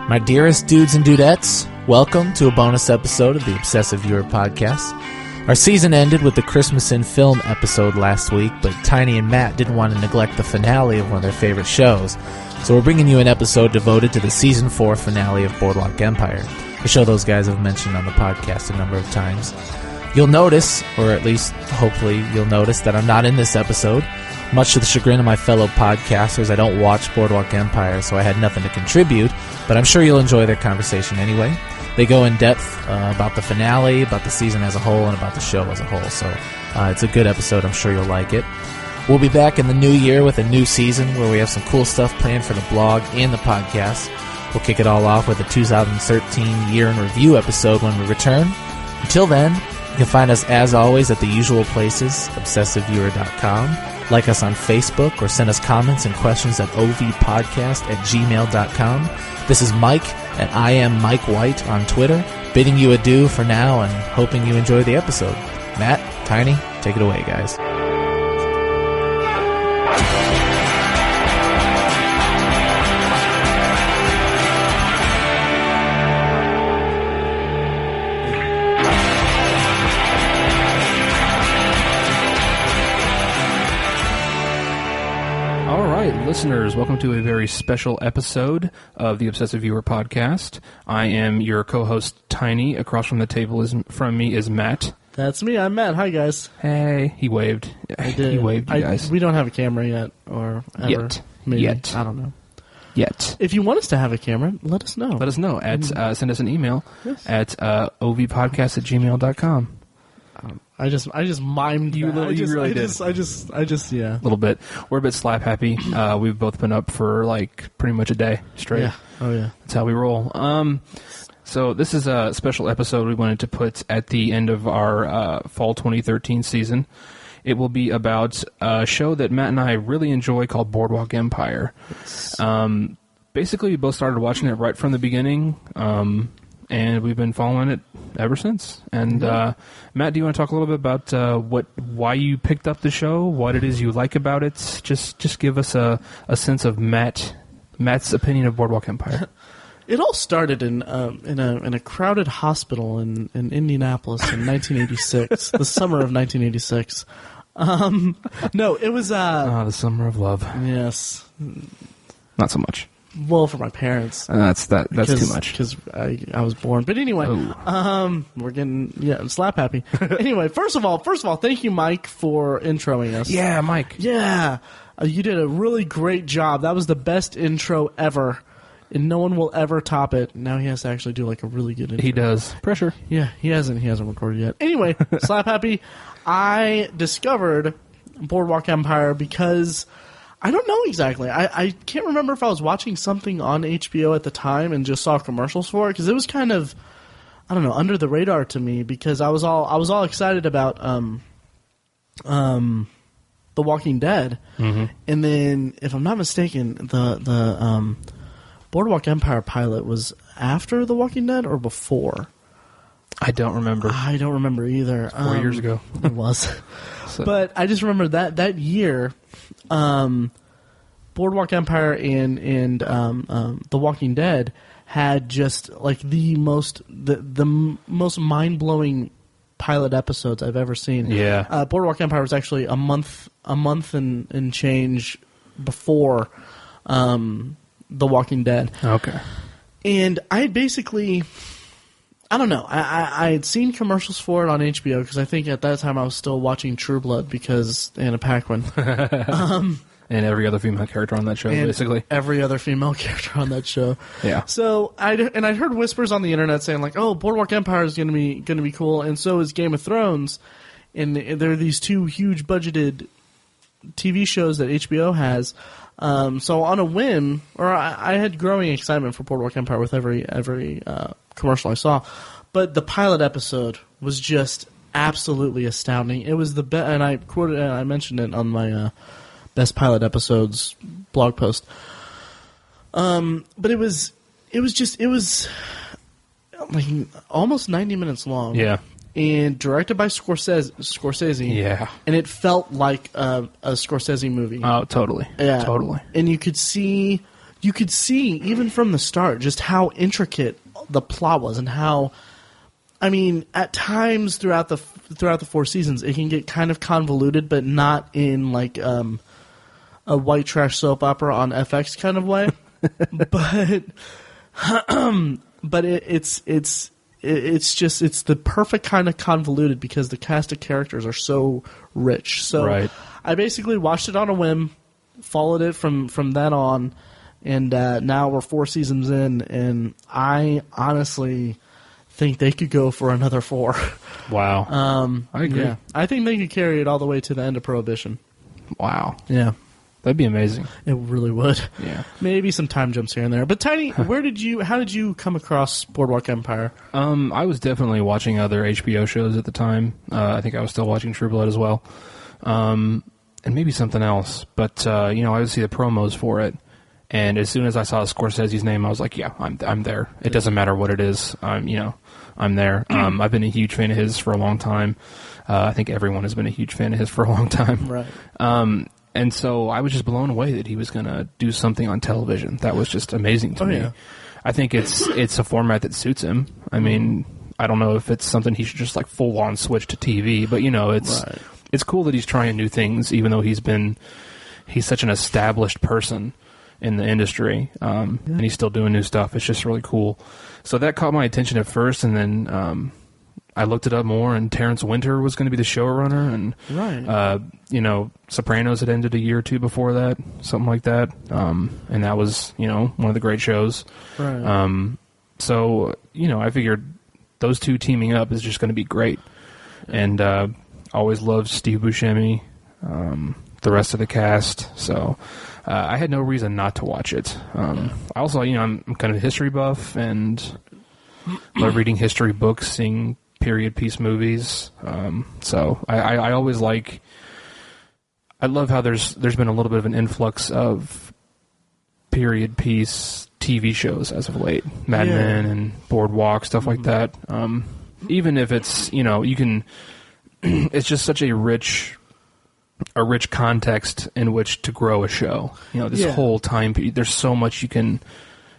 My dearest dudes and dudettes, welcome to a bonus episode of the Obsessive-era podcast. Our season ended with the Christmas in Film episode last week, but Tiny and Matt didn't want to neglect the finale of one of their favorite shows, so we're bringing you an episode devoted to the Season 4 finale of Boardwalk Empire, a show those guys have mentioned on the podcast a number of times. You'll notice, or at least hopefully you'll notice, that I'm not in this episode. Much to the chagrin of my fellow podcasters, I don't watch Boardwalk Empire, so I had nothing to contribute, but I'm sure you'll enjoy their conversation anyway. They go in depth about the finale, about the season as a whole, and about the show as a whole, so it's a good episode. I'm sure you'll like it. We'll be back in the new year with a new season where we have some cool stuff planned for the blog and the podcast. We'll kick it all off with a 2013 year in review episode when we return. Until then, you can find us as always at the usual places, obsessiveviewer.com. Like us on Facebook or send us comments and questions at ovpodcast@gmail.com. This is Mike, and I am Mike White on Twitter, bidding you adieu for now and hoping you enjoy the episode. Matt, Tiny, take it away, guys. Listeners, welcome to a very special episode of the Obsessive-era podcast. I am your co-host, Tiny. Across from the table from me is Matt. That's me. I'm Matt. Hi, guys. Hey. He waved. I did. He waved, you guys. We don't have a camera yet, or ever. Yet. Maybe. Yet. I don't know. Yet. If you want us to have a camera, let us know. Let us know. Send us an email at ovpodcast@gmail.com. I just mimed you. That. You really did. I just, yeah. A little bit. We're a bit slap happy. We've both been up for like pretty much a day straight. Yeah. Oh yeah. That's how we roll. So this is a special episode we wanted to put at the end of our fall 2013 season. It will be about a show that Matt and I really enjoy called Boardwalk Empire. Yes. Basically, we both started watching it right from the beginning. And we've been following it ever since. And Matt, do you want to talk a little bit about why you picked up the show, what it is you like about it? Just give us a sense of Matt's opinion of Boardwalk Empire. It all started in a crowded hospital in Indianapolis in 1986, the summer of 1986. No, it was the summer of love. Yes, not so much. Well, for my parents. That's too much. Because I was born. But anyway, we're getting slap happy. Anyway, first of all, thank you, Mike, for introing us. Yeah, Mike. Yeah, you did a really great job. That was the best intro ever, and no one will ever top it. Now he has to actually do like a really good intro. He does. Pressure. Yeah, he hasn't recorded yet. Anyway, slap happy. I discovered Boardwalk Empire because I don't know exactly. I can't remember if I was watching something on HBO at the time and just saw commercials for it, because it was kind of, I don't know, under the radar to me, because I was all excited about The Walking Dead, and then if I'm not mistaken, the Boardwalk Empire pilot was after The Walking Dead or before. I don't remember. I don't remember either. 4 years ago. It was. So. But I just remember that year, Boardwalk Empire and The Walking Dead had just like the most mind-blowing pilot episodes I've ever seen. Yeah. Boardwalk Empire was actually a month and change before The Walking Dead. Okay. And I basically, I don't know. I had seen commercials for it on HBO because I think at that time I was still watching True Blood because Anna Paquin. And every other female character on that show, basically. Every other female character on that show. Yeah. So I'd heard whispers on the internet saying like, "Oh, Boardwalk Empire is going to be cool," and so is Game of Thrones. And there are these two huge budgeted TV shows that HBO has. So on a whim, or I had growing excitement for Boardwalk Empire with every commercial I saw, but the pilot episode was just absolutely astounding. It was the best, and I mentioned it on my Best Pilot Episodes blog post. But it was like almost 90 minutes long. Yeah. And directed by Scorsese. Yeah. And it felt like a Scorsese movie. Oh, totally. Yeah. Totally. And you could see you could see even from the start just how intricate the plot was, and how, I mean, at times throughout the 4 seasons, it can get kind of convoluted, but not in like a white trash soap opera on FX kind of way. but it's the perfect kind of convoluted because the cast of characters are so rich. So right. I basically watched it on a whim, followed it from then on, and now we're 4 seasons in, and I honestly think they could go for another 4. Wow. I agree. Yeah, I think they could carry it all the way to the end of Prohibition. Wow. Yeah. That'd be amazing. It really would. Yeah. Maybe some time jumps here and there. But Tiny, how did you come across Boardwalk Empire? I was definitely watching other HBO shows at the time. I think I was still watching True Blood as well. And maybe something else. But, I would see the promos for it. And as soon as I saw Scorsese's name, I was like, yeah, I'm there. It doesn't matter what it is. I'm there. I've been a huge fan of his for a long time. I think everyone has been a huge fan of his for a long time. Right. And so I was just blown away that he was going to do something on television. That was just amazing to me. Yeah. I think it's a format that suits him. I mean, I don't know if it's something he should just like full on switch to TV, but it's cool that he's trying new things, even though he's such an established person in the industry, and he's still doing new stuff. It's just really cool. So that caught my attention at first, and then I looked it up more, and Terrence Winter was going to be the showrunner, and Sopranos had ended a year or two before that, something like that, and that was one of the great shows. Right. So I figured those two teaming up is just going to be great, and always loved Steve Buscemi, the rest of the cast. So I had no reason not to watch it. I also, I'm kind of a history buff and love reading history books, seeing period piece movies. So I always I love how there's been a little bit of an influx of period piece TV shows as of late. Mad Men and Boardwalk, stuff like that. Even if it's, you can, it's just such a rich context in which to grow a show. This whole time, there's so much you can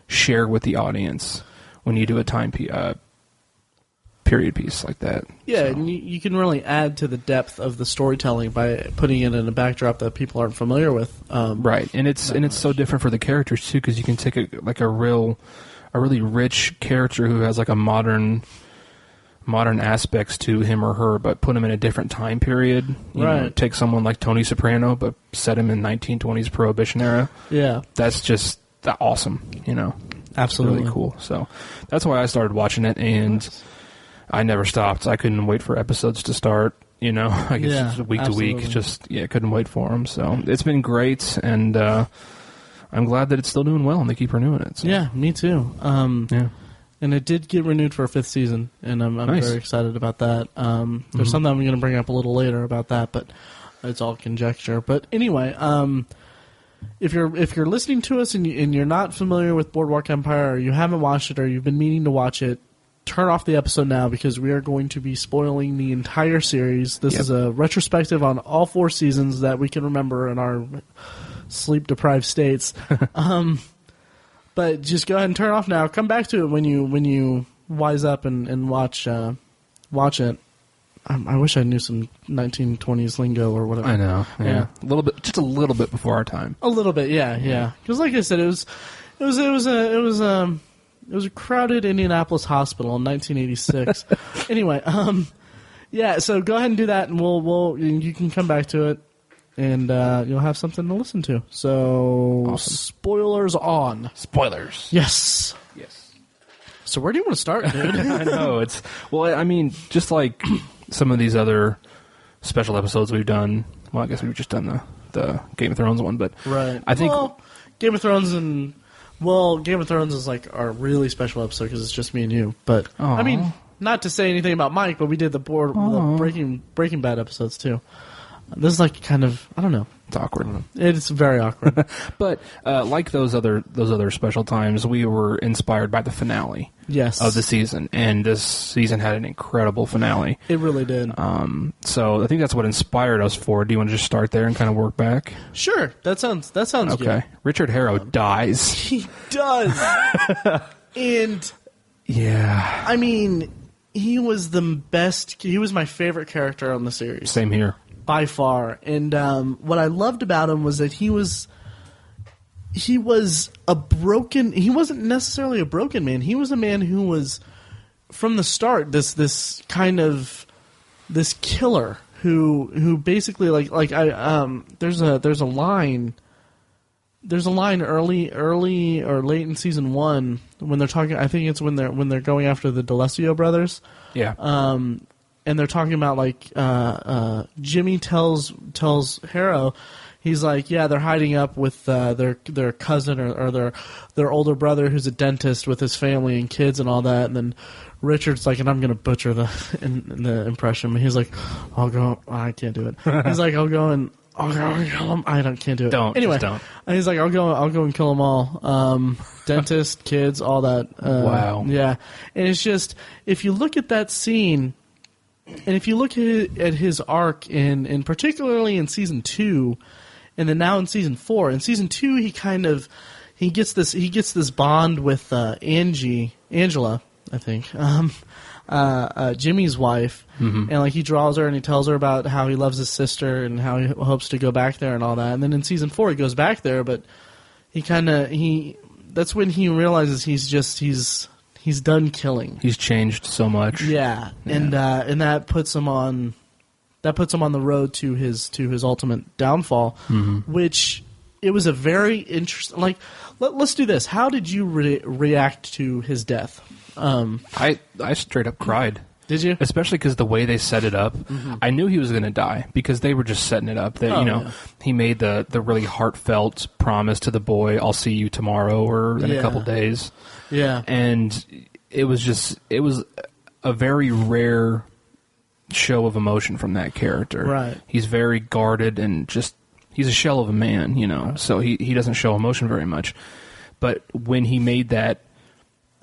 share with the audience when you do a period piece like that. Yeah, so. And you can really add to the depth of the storytelling by putting it in a backdrop that people aren't familiar with. Right, and it's so different for the characters too, because you can take a really rich character who has like a modern aspects to him or her, but put him in a different time period. Take someone like Tony Soprano, but set him in 1920s Prohibition era. Yeah, that's just awesome. Absolutely really cool. So that's why I started watching it, and I never stopped. I couldn't wait for episodes to start. I guess just week to week. Just couldn't wait for them. So it's been great, and I'm glad that it's still doing well and they keep renewing it. So. Yeah, me too. And it did get renewed for a 5th season, and I'm nice. very excited about that. There's something I'm going to bring up a little later about that, but it's all conjecture. But anyway, if you're listening to us and you're not familiar with Boardwalk Empire, or you haven't watched it, or you've been meaning to watch it, turn off the episode now, because we are going to be spoiling the entire series. This is a retrospective on all 4 seasons that we can remember in our sleep-deprived states. But just go ahead and turn off now. Come back to it when you wise up and watch it. I wish I knew some 1920s lingo or whatever. I know. Yeah. Just a little bit before our time. A little bit, yeah. Because like I said, it was a crowded Indianapolis hospital in 1986. Anyway, so go ahead and do that, and you can come back to it, and you'll have something to listen to. So, awesome. Spoilers on. Spoilers. Yes. So where do you want to start, dude? I know. Just like some of these other special episodes we've done. Well, I guess we've just done the Game of Thrones one, but right. I think Game of Thrones is like our really special episode because it's just me and you. But not to say anything about Mike, but we did the Breaking Bad episodes too. This is like kind of, I don't know. It's awkward. It's very awkward. But like those other special times, we were inspired by the finale Yes. of the season, and this season had an incredible finale. It really did. So I think that's what inspired us for. Do you want to just start there and kind of work back? Sure. That sounds Okay. good. Richard Harrow dies. He does. And Yeah. I mean, he was the best. He was my favorite character on the series. Same here. By far. And what I loved about him was that he was a broken... He wasn't necessarily a broken man. He was a man who was, from the start, this kind of... This killer who basically, there's a line... There's a line early or late in season 1 when they're talking... I think it's when they're going after the D'Alessio brothers. Yeah. And they're talking about Jimmy tells Harrow, he's like, yeah, they're hiding up with their cousin or their older brother who's a dentist with his family and kids and all that. And then Richard's like, and I'm gonna butcher the impression, but he's like, I'll go. I can't do it. He's like, I'll go and kill them. Can't do it. Anyway, don't. And he's like, I'll go and kill them all. Dentist, kids, all that. Wow. Yeah, and it's just, if you look at that scene. And if you look at his arc in particularly in season 2, and then now in season 4, in season 2 he gets this bond with Angela, I think, Jimmy's wife, and he draws her and he tells her about how he loves his sister and how he hopes to go back there and all that. And then in season 4 he goes back there, but that's when he realizes he's done killing. He's changed so much. Yeah. And that puts him on the road to his ultimate downfall, which it was a very interesting. Let's do this. How did you react to his death? I straight up cried. Did you? Especially because the way they set it up, I knew he was going to die because they were just setting it up. That he made the really heartfelt promise to the boy, "I'll see you tomorrow or in a couple days." Yeah, and it was a very rare show of emotion from that character. Right. He's very guarded and he's a shell of a man, Right. So he doesn't show emotion very much. But when he made that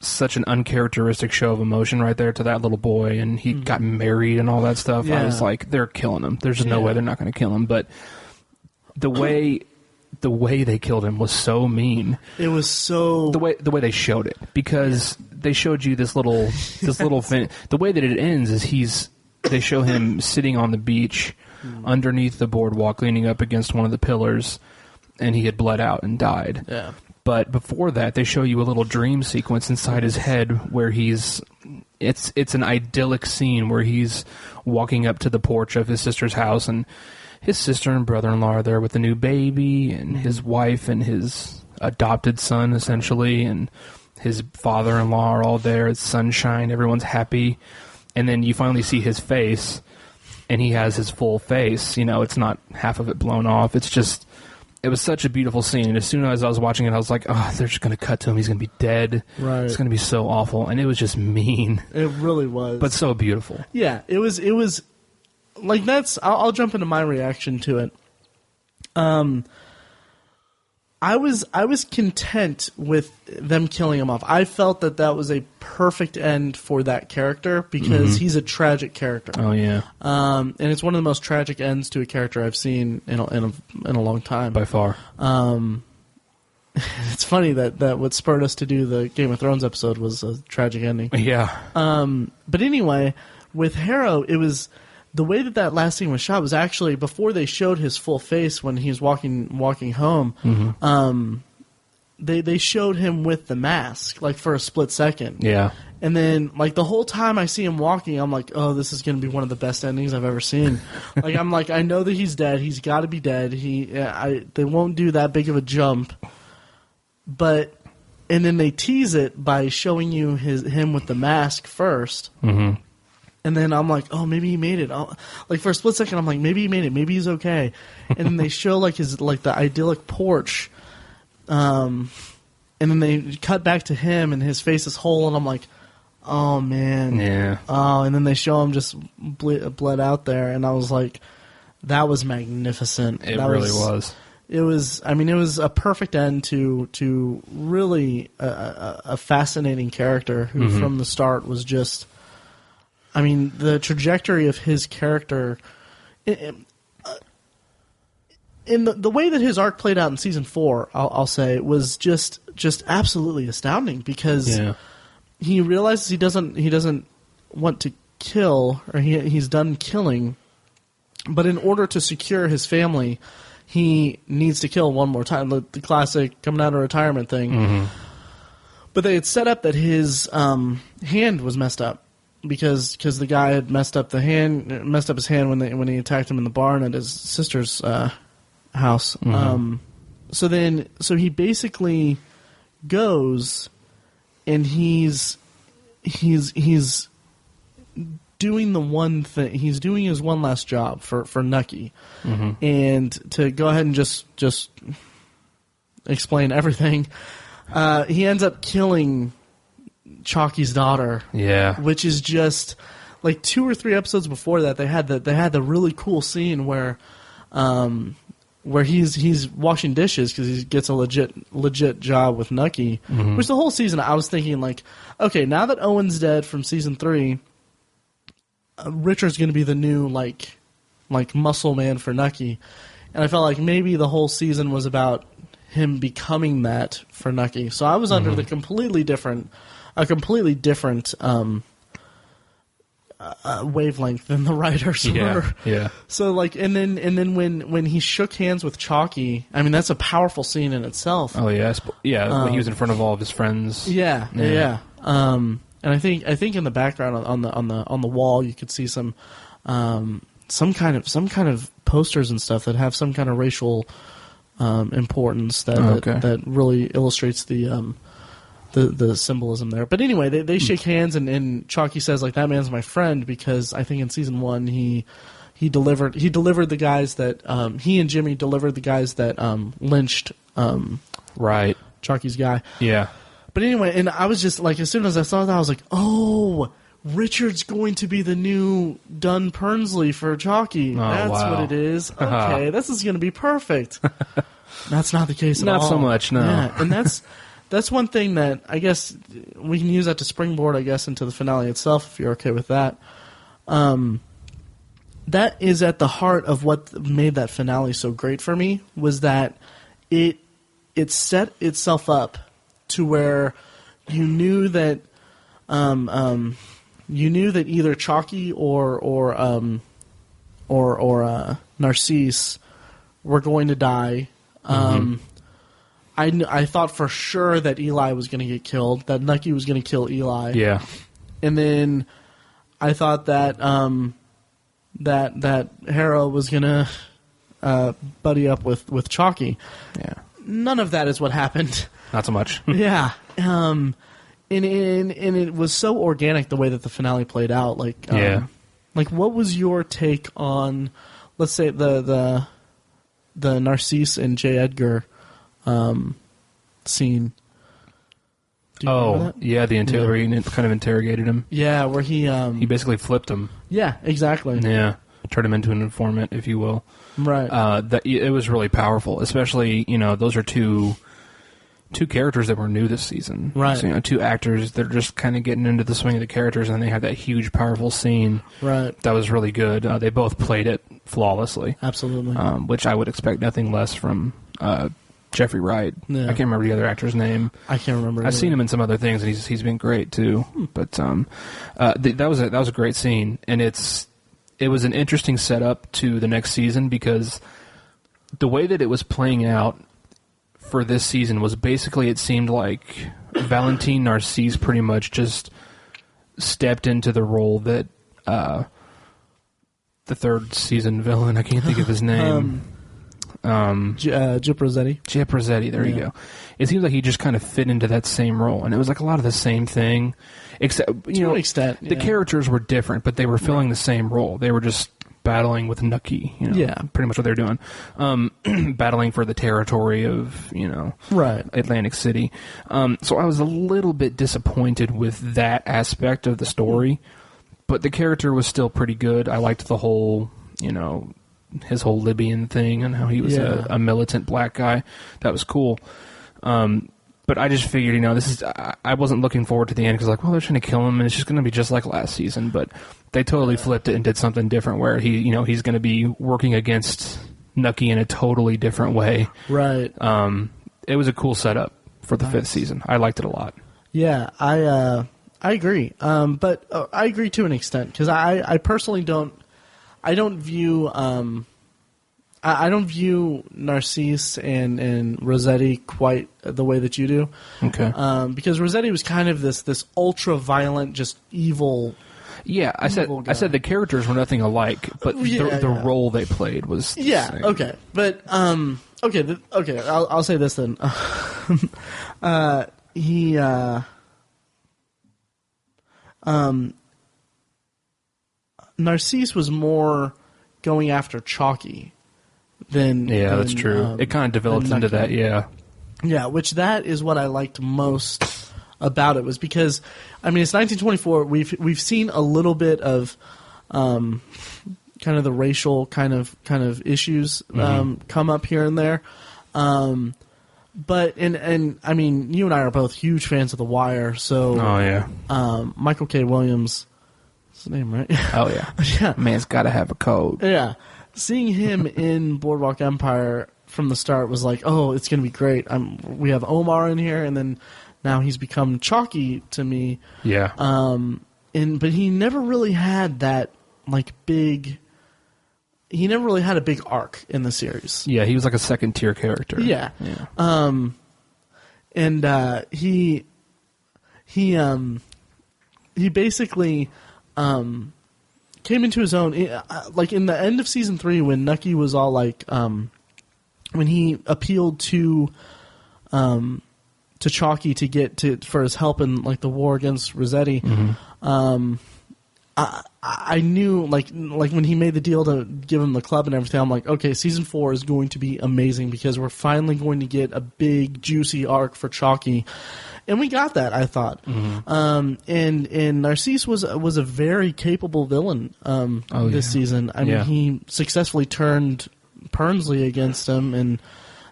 such an uncharacteristic show of emotion right there to that little boy, and he got married and all that stuff, I was like, they're killing him. There's just no way they're not going to kill him. But the way they killed him was so mean. It was so the way they showed it, because they showed you this little thing. The way that it ends is they show him sitting on the beach underneath the boardwalk, leaning up against one of the pillars, and he had bled out and died. Yeah. But before that, they show you a little dream sequence inside his head where it's an idyllic scene where he's walking up to the porch of his sister's house, and his sister and brother-in-law are there with a new baby, and his wife and his adopted son, essentially, and his father-in-law are all there. It's sunshine. Everyone's happy. And then you finally see his face, and he has his full face. It's not half of it blown off. It was such a beautiful scene. And as soon as I was watching it, I was like, oh, they're just going to cut to him. He's going to be dead. Right. It's going to be so awful. And it was just mean. It really was. But so beautiful. Yeah, it was I'll jump into my reaction to it. I was content with them killing him off. I felt that was a perfect end for that character because he's a tragic character. Oh yeah. And it's one of the most tragic ends to a character I've seen in a long time. By far. It's funny that what spurred us to do the Game of Thrones episode was a tragic ending. Yeah. But anyway, with Harrow, it was the way that last scene was shot was actually before they showed his full face when he was walking home. They showed him with the mask, for a split second. Yeah. And then, the whole time I see him walking, I'm like, oh, this is going to be one of the best endings I've ever seen. I'm like, I know that he's dead. He's got to be dead. They won't do that big of a jump. And then they tease it by showing you him with the mask first. Mm-hmm. And then I'm like, oh, maybe he made it. For a split second, I'm like, maybe he made it. Maybe he's okay. And then they show the idyllic porch. And then they cut back to him, and his face is whole, and I'm like, oh man, yeah. Oh, and then they show him just bled out there, and I was like, that was magnificent. It really was. It was. I mean, it was a perfect end to really a fascinating character who, from the start, was just. I mean, the trajectory of his character, in the way that his arc played out in season 4, I'll say, was just absolutely astounding because he realizes he doesn't want to kill, or he's done killing, but in order to secure his family, he needs to kill one more time. The classic coming out of retirement thing. But they had set up that his hand was messed up. Because the guy had messed up his hand when he attacked him in the barn at his sister's house. So he basically goes and he's doing the one thing. He's doing his one last job for Nucky, and to go ahead and just explain everything, he ends up killing Chalky's daughter, which is just like 2 or 3 episodes before that. They had the really cool scene where he's washing dishes because he gets a legit job with Nucky. Which the whole season I was thinking like, okay, now that Owen's dead from season 3, Richard's going to be the new like muscle man for Nucky, and I felt like maybe the whole season was about him becoming that for Nucky. So I was under the completely different wavelength than the writers were. Yeah. So like, and then when he shook hands with Chalky, I mean that's a powerful scene in itself. Oh yeah, when he was in front of all of his friends. Yeah. And I think in the background on the wall you could see some kind of posters and stuff that have some kind of racial importance that really illustrates the symbolism there. But anyway, they shake hands and Chalky says like, that man's my friend, because I think in season 1 he delivered the guys that he and Jimmy delivered the guys that lynched Chalky's guy. Yeah. But anyway, and I was just like, as soon as I saw that, I was like, oh, Richard's going to be the new Dunn Pernsley for Chalky. That's what it is. Okay, this is going to be perfect. That's not the case at all. Not so much, no. Yeah, and that's one thing that I guess we can use that to springboard, I guess, into the finale itself, if you're okay with that. That is at the heart of what made that finale so great for me, was that it set itself up to where you knew that either Chalky or Narcisse were going to die. I thought for sure that Eli was going to get killed, that Nucky was going to kill Eli. Yeah. And then I thought that that Harrow was going to buddy up with Chalky. Yeah. None of that is what happened. Not so much. Yeah. And it was so organic the way that the finale played out. Like, like what was your take on, let's say the Narcisse and J. Edgar scene? Yeah, where he kind of interrogated him. Yeah, where he basically flipped him. Yeah, exactly. Yeah, turned him into an informant, if you will. Right. It was really powerful, especially those are two characters that were new this season. Right. So, 2 actors that are just kind of getting into the swing of the characters, and they had that huge, powerful scene. Right. That was really good. They both played it flawlessly. Absolutely. Which I would expect nothing less from Jeffrey Wright. Yeah. I can't remember the other actor's name. I can't remember. I've seen him in some other things, and he's been great too. But that was a great scene, and it was an interesting setup to the next season, because the way that it was playing out for this season was basically, it seemed like Valentine Narcisse pretty much just stepped into the role that the 3rd season villain, I can't think of his name. Gyp Rossetti. Gyp Rossetti, there you go. It seems like he just kind of fit into that same role, and it was like a lot of the same thing, except to an extent, the characters were different, but they were filling the same role. They were just battling with Nucky, pretty much what they're doing, battling for the territory of Atlantic City. So I was a little bit disappointed with that aspect of the story, but the character was still pretty good. I liked the whole his whole Libyan thing and how he was a militant black guy. That was cool. But I just figured, I wasn't looking forward to the end because, like, well, they're trying to kill him, and it's just going to be just like last season. But they totally flipped it and did something different where he's going to be working against Nucky in a totally different way. Right. It was a cool setup for the fifth season. I liked it a lot. Yeah, I agree. But I agree to an extent because I personally don't view Narcisse and Rossetti quite the way that you do. Okay. Because Rossetti was kind of this ultra violent, just evil. Yeah, I said the characters were nothing alike, but the role they played was the same. Okay, but okay. I'll say this then. Narcisse was more going after Chalky than that's true. It kind of developed into that, yeah, which that is what I liked most about it was because, I mean, it's 1924. We've seen a little bit of kind of the racial kind of issues come up here and there, but and I mean, you and I are both huge fans of The Wire, so Michael K. Williams. His name, right? Oh, yeah. Yeah. Man's got to have a code. Yeah. Seeing him in Boardwalk Empire from the start was like, oh, it's going to be great. We have Omar in here, and then now he's become Chalky to me. Yeah. But he never really had that, like, big... He never really had a big arc in the series. Yeah, he was like a second-tier character. Yeah. He basically... came into his own, like in the end of season 3 when Nucky was all like, when he appealed to Chalky to get for his help in like the war against Rossetti. I knew like when he made the deal to give him the club and everything, I'm like, okay, season 4 is going to be amazing because we're finally going to get a big juicy arc for Chalky. And we got that, I thought. And Narcisse was a very capable villain this season. I mean, he successfully turned Pernsley against him, and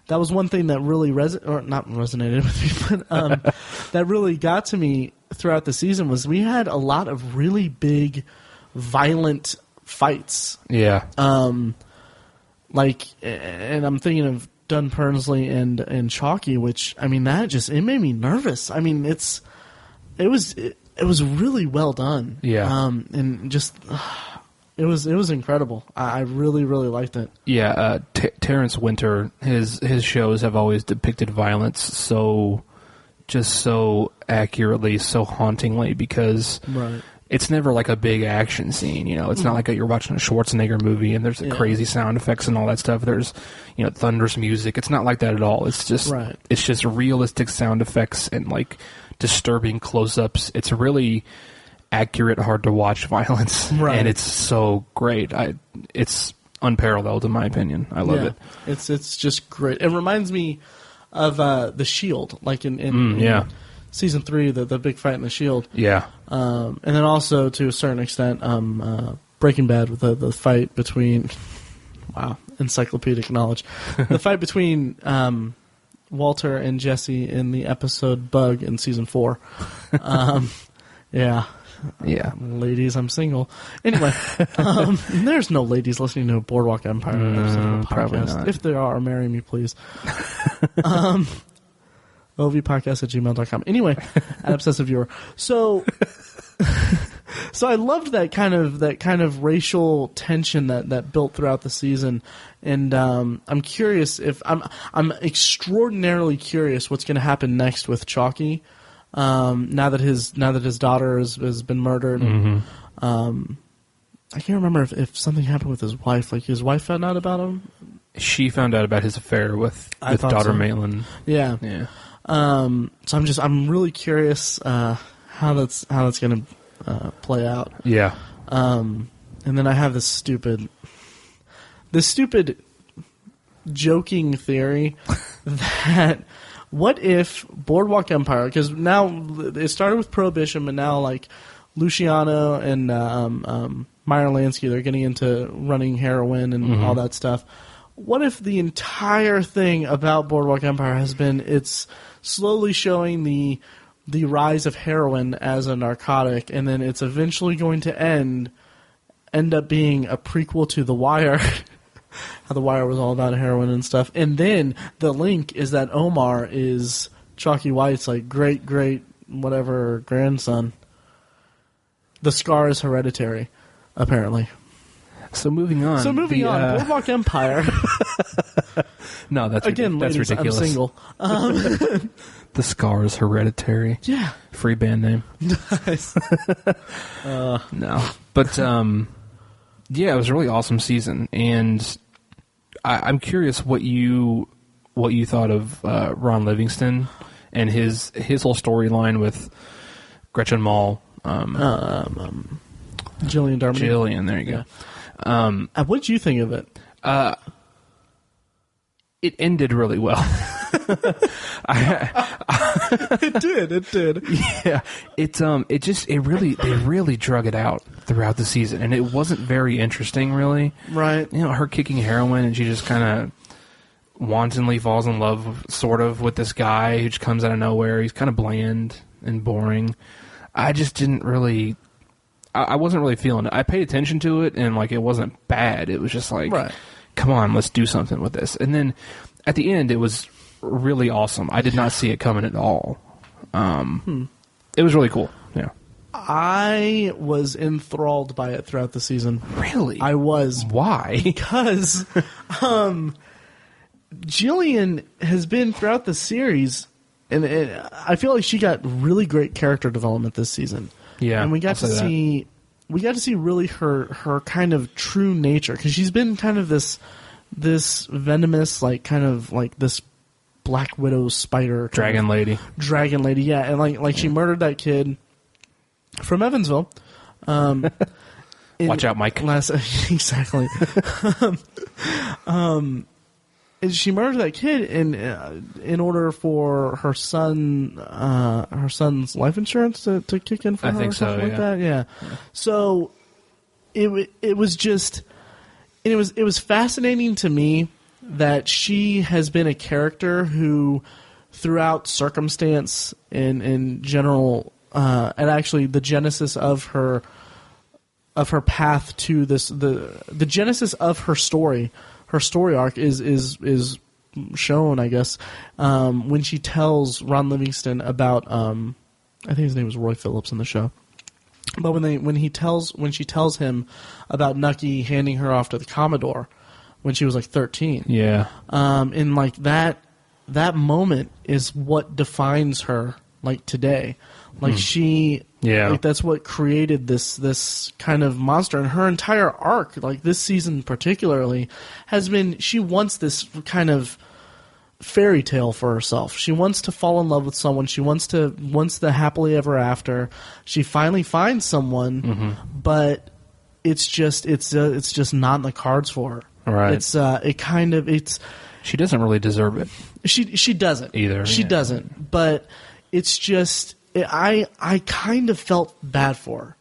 that was one thing that really not resonated with me, but that really got to me throughout the season was we had a lot of really big, violent fights. Yeah. Like, and I'm thinking of Dunn Pernsley and Chalky, which I mean it made me nervous. I mean it was really well done. Yeah. And just it was incredible. I really liked it. Yeah. Terrence Winter, his shows have always depicted violence so accurately, so hauntingly because. Right. It's never like a big action scene, It's not like you're watching a Schwarzenegger movie and there's crazy sound effects and all that stuff. There's, thunderous music. It's not like that at all. It's just It's just realistic sound effects and like disturbing close-ups. It's really accurate, hard to watch violence, and it's so great. It's unparalleled in my opinion. I love it. It's just great. It reminds me of The Shield, like in season 3, the big fight in The Shield. Yeah. And then also, to a certain extent, Breaking Bad with the fight between... Wow, encyclopedic knowledge. The fight between Walter and Jesse in the episode Bug in season 4. Yeah. Yeah. Ladies, I'm single. Anyway, there's no ladies listening to Boardwalk Empire. Probably not. If there are, marry me, please. ovpodcast@gmail.com. Anyway, at Obsessive Viewer. So I loved that kind of racial tension that built throughout the season, and I'm curious I'm extraordinarily curious what's going to happen next with Chalky. Now that his daughter has been murdered. I can't remember if something happened with his wife. Like his wife found out about him. She found out about his affair with daughter Maitland. Yeah. Yeah. So I'm really curious how that's going to play out. Yeah. And then I have this stupid joking theory that what if Boardwalk Empire, because now it started with Prohibition, but now like Luciano and Meyer Lansky, they're getting into running heroin and all that stuff. What if the entire thing about Boardwalk Empire has been it's slowly showing the rise of heroin as a narcotic, and then it's eventually going to end up being a prequel to The Wire, how The Wire was all about heroin and stuff. And then the link is that Omar is Chalky White's like great whatever grandson. The scar is hereditary, apparently. So moving on. Boardwalk Empire. No, that's again, that's ladies, ridiculous. I'm single. The Scar is Hereditary. Yeah. Free band name. Nice. No. But, yeah, it was a really awesome season. And I'm curious what you thought of Ron Livingston and his whole storyline with Gretchen Mol. Jillian Darman. Jillian, there you go. What did you think of it? It ended really well. It did. Yeah, they really drug it out throughout the season, and it wasn't very interesting, really. Right. You know, her kicking heroin, and she just kind of wantonly falls in love, sort of, with this guy who just comes out of nowhere. He's kind of bland and boring. I just didn't really. I wasn't really feeling it. I paid attention to it, and like it wasn't bad. It was just like, right. Come on, let's do something with this. And then at the end, it was really awesome. I did not see it coming at all. It was really cool. Yeah. I was enthralled by it throughout the season. Really? I was. Why? Because Jillian has been throughout the series, and I feel like she got really great character development this season. Yeah, and we got to see really her kind of true nature, because she's been kind of this venomous, like kind of like this Black Widow spider dragon lady, yeah, and like she murdered that kid from Evansville. Watch out, Mike. Exactly. And she murdered that kid in order for her son's life insurance to kick in for her. I think or something so. Like that. Yeah. So it was just it was fascinating to me that she has been a character who, throughout circumstance and general, and actually the genesis of her path to this, the genesis of her story arc is shown, I guess, when she tells Ron Livingston about, I think his name was Roy Phillips in the show. But when she tells him about Nucky handing her off to the Commodore when she was like 13. Yeah. And like that moment is what defines her like today. Like like that's what created this kind of monster. And her entire arc, like this season particularly, has been, she wants this kind of fairy tale for herself. She wants to fall in love with someone. She wants the happily ever after. She finally finds someone, but it's just not in the cards for her. Right. She doesn't really deserve it. She doesn't either. She doesn't. But it's just, I kind of felt bad for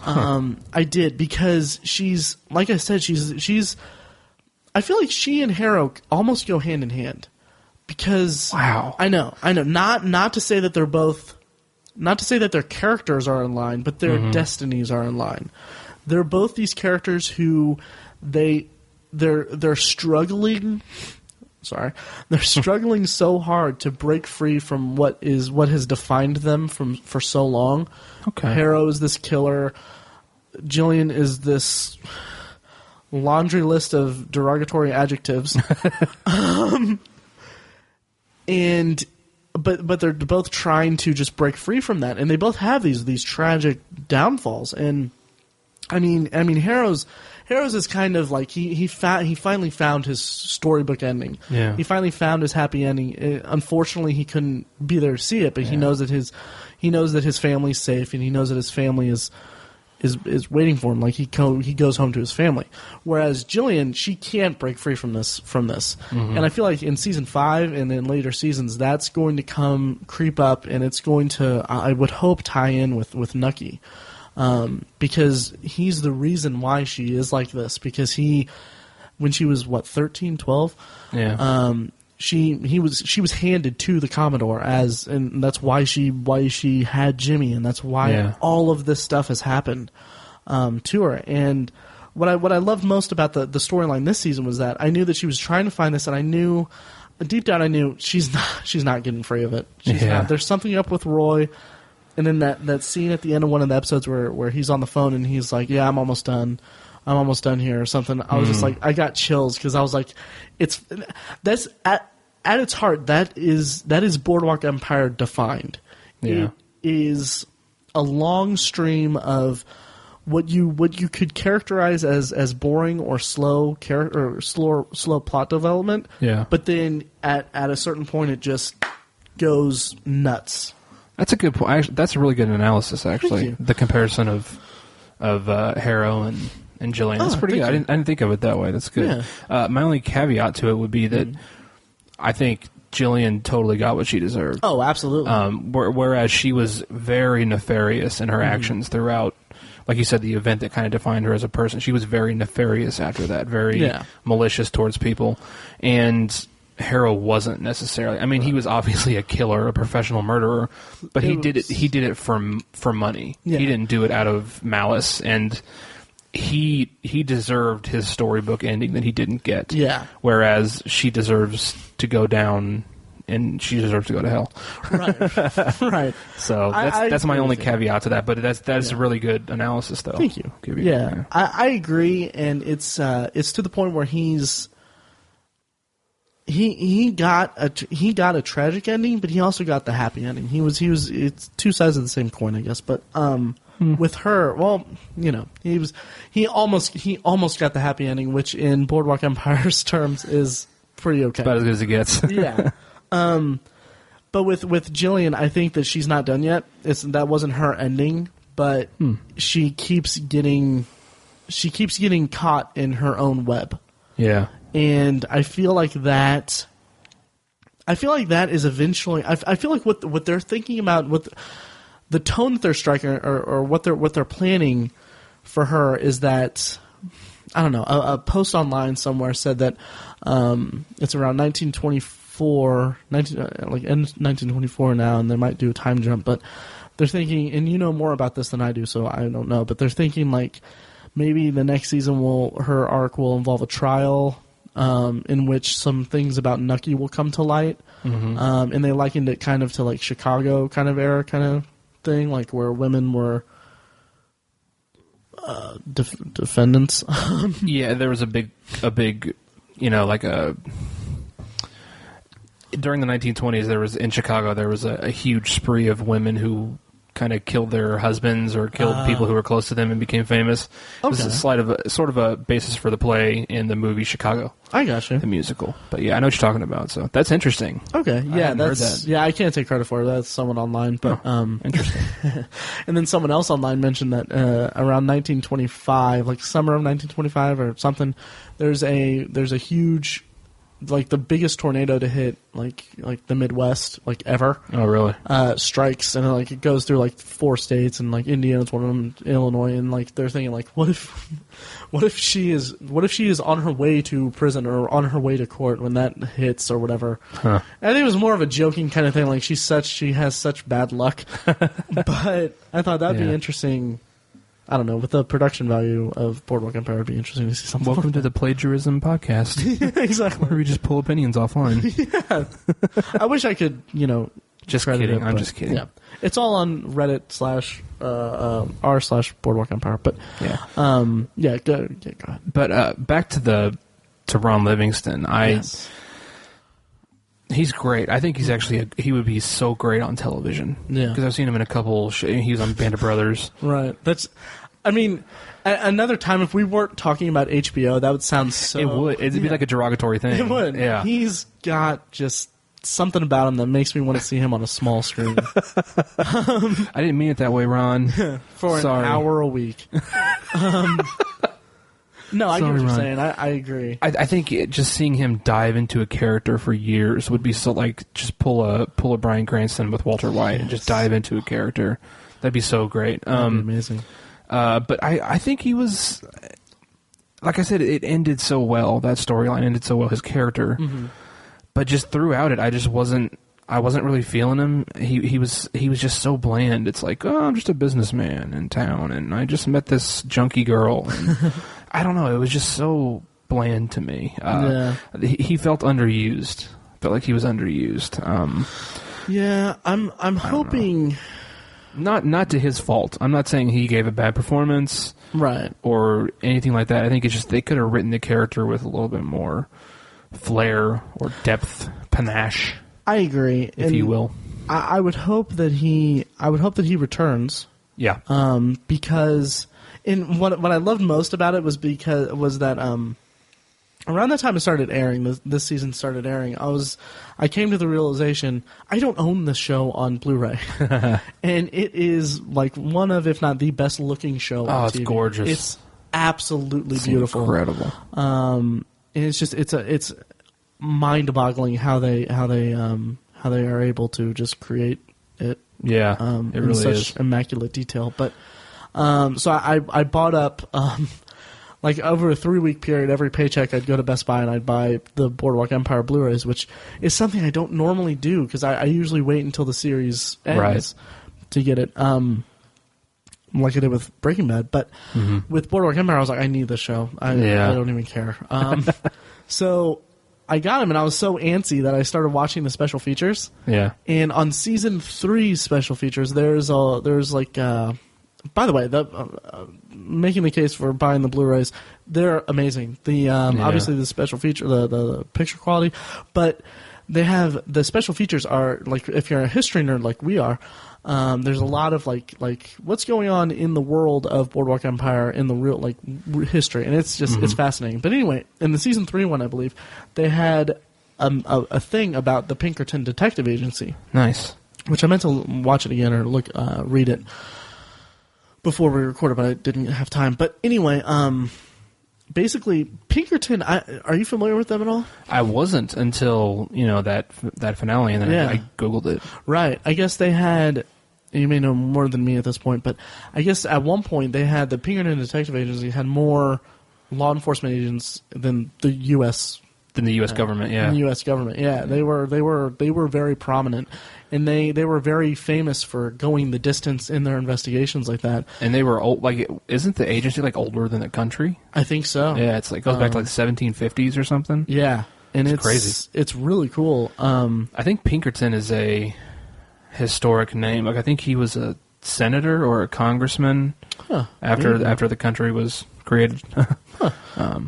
her. I did, because she's, like I said, she's. I feel like she and Harrow almost go hand in hand. Because wow, I know. Not to say that they're both, not to say that their characters are in line, but their destinies are in line. They're both these characters who they're struggling. Sorry, they're struggling so hard to break free from what has defined them for so long. Okay, Harrow is this killer. Jillian is this laundry list of derogatory adjectives. But they're both trying to just break free from that, and they both have these tragic downfalls. And I mean, Harrow's is kind of like he finally found his storybook ending. Yeah, he finally found his happy ending. Unfortunately, he couldn't be there to see it, but he knows that his family's safe, and he knows that his family is waiting for him. Like he goes home to his family. Whereas Jillian, she can't break free from this. And I feel like in season 5 and in later seasons, that's going to creep up, and it's going to, I would hope, tie in with Nucky. because he's the reason why she is like this. Because when she was 13, 12, she was handed to the Commodore and that's why she had Jimmy, and that's why all of this stuff has happened to her. And what I loved most about the storyline this season was that I knew that she was trying to find this, and I knew deep down she's not getting free of it. She's not. There's something up with Roy. And then that scene at the end of one of the episodes where he's on the phone and he's like, "Yeah, I'm almost done here," or something. I was just like, I got chills because I was like, that's at its heart, that is Boardwalk Empire defined. Yeah. It is a long stream of what you could characterize as boring or slow slow plot development. Yeah. But then at a certain point, it just goes nuts. That's a good point. Actually, that's a really good analysis, actually. Thank you. The comparison of Harrow and Jillian. That's pretty good. I didn't think of it that way. That's good. Yeah. My only caveat to it would be that I think Jillian totally got what she deserved. Oh, absolutely. Whereas she was very nefarious in her actions throughout, like you said, the event that kind of defined her as a person. She was very nefarious after that, very malicious towards people. And Harrow wasn't necessarily. I mean, he was obviously a killer, a professional murderer, but he did it for money. Yeah. He didn't do it out of malice, and he deserved his storybook ending that he didn't get. Yeah. Whereas she deserves to go down, and she deserves to go to hell. Right. Right. So that's my only caveat to that. But that's a really good analysis, though. Thank you. Yeah. I agree, and it's to the point where he got a tragic ending, but he also got the happy ending. It's two sides of the same coin, I guess. But with her, well, he almost got the happy ending, which in Boardwalk Empire's terms is pretty okay. About as good as it gets. Yeah. But with Jillian, I think that she's not done yet. That wasn't her ending, but she keeps getting caught in her own web. Yeah. And I feel like that is eventually. I feel like what they're thinking about, what the tone that they're striking, or what they're planning for her is that, I don't know. A post online somewhere said that it's around 1924, end 1924 now, and they might do a time jump. But they're thinking, and you know more about this than I do, so I don't know. But they're thinking like maybe the next season her arc will involve a trial. In which some things about Nucky will come to light. And they likened it kind of to like Chicago kind of era kind of thing, like where women were defendants. Yeah, there was a big, like during the 1920s, in Chicago, there was a huge spree of women who kind of killed their husbands or killed people who were close to them and became famous. Okay. It was sort of a basis for the play in the movie Chicago. I gotcha. The musical. But yeah, I know what you're talking about, so that's interesting. Okay, yeah, I can't take credit for it. That's someone online, but interesting. And then someone else online mentioned that around 1925, like summer of 1925 or something, there's a huge, like the biggest tornado to hit like the Midwest like ever. Oh, really? Strikes, and like it goes through like 4 states, and like Indiana's one of them, Illinois, and like they're thinking like, what if she is on her way to prison or on her way to court when that hits or whatever. Huh. I think it was more of a joking kind of thing, like she has such bad luck. But I thought that'd be interesting. I don't know, with the production value of Boardwalk Empire, it'd be interesting to see something. Welcome to the Plagiarism Podcast. Yeah, exactly. Where we just pull opinions offline. Yeah. I wish I could, just kidding. I'm just kidding. Yeah. It's all on Reddit /r/Boardwalk Empire. But go ahead. But back to Ron Livingston. He's great. I think he's actually he would be so great on television. Yeah, because I've seen him in a couple. He was on Band of Brothers. Right. Another time if we weren't talking about HBO, that would sound so. It would. It'd be like a derogatory thing. It would. Yeah. He's got just something about him that makes me want to see him on a small screen. I didn't mean it that way, Ron. For an hour a week. No, I get what you're saying. I agree. I think just seeing him dive into a character for years would be so like just pull a Bryan Cranston with Walter White and just dive into a character. That'd be so great. That'd be amazing. But I think he was, like I said, it ended so well. That storyline ended so well. His character, but just throughout it, I wasn't really feeling him. He was just so bland. It's like, oh, I'm just a businessman in town, and I just met this junkie girl. And I don't know. It was just so bland to me. He felt underused. Felt like he was underused. I'm hoping. Not to his fault. I'm not saying he gave a bad performance, right, or anything like that. I think it's just they could have written the character with a little bit more flair or depth, panache. I agree, if you will. I would hope that he returns. Yeah. Because what I loved most about it was that around the time it started airing, this season started airing, I came to the realization I don't own this show on Blu-ray, and it is like one of, if not the best looking show on TV. It's gorgeous. It's absolutely beautiful, incredible. And it's just it's mind-boggling how they are able to just create it. Yeah, it really in such is immaculate detail. But so I bought up like over a 3-week period. Every paycheck, I'd go to Best Buy and I'd buy the Boardwalk Empire Blu-rays, which is something I don't normally do because I usually wait until the series ends to get it. Like I did with Breaking Bad, but with Boardwalk Empire, I was like, I need this show. I don't even care. So I got him, and I was so antsy that I started watching the special features. Yeah. And on season 3's special features, there's like, by the way, making the case for buying the Blu-rays, they're amazing. The obviously the special feature, the picture quality, but they have the special features are like, if you're a history nerd like we are. There's a lot of like what's going on in the world of Boardwalk Empire in the real history, and it's just it's fascinating. But anyway, in the season 3 one, I believe they had a thing about the Pinkerton Detective Agency. Nice, which I meant to watch it again or read it before we recorded, but I didn't have time. But anyway, basically Pinkerton. Are you familiar with them at all? I wasn't until that finale, and then I googled it. Right. I guess they had. You may know more than me at this point, but I guess at one point they had the Pinkerton Detective Agency had more law enforcement agents than the U.S. government. Yeah. The U.S. government. Yeah. They were very prominent, and they were very famous for going the distance in their investigations like that. And they were old. Like, isn't the agency like older than the country? I think so. Yeah. It's like goes back to like the 1750s or something. Yeah. And it's crazy. It's really cool. I think Pinkerton is a historic name. Like, I think he was a senator or a congressman after the country was created.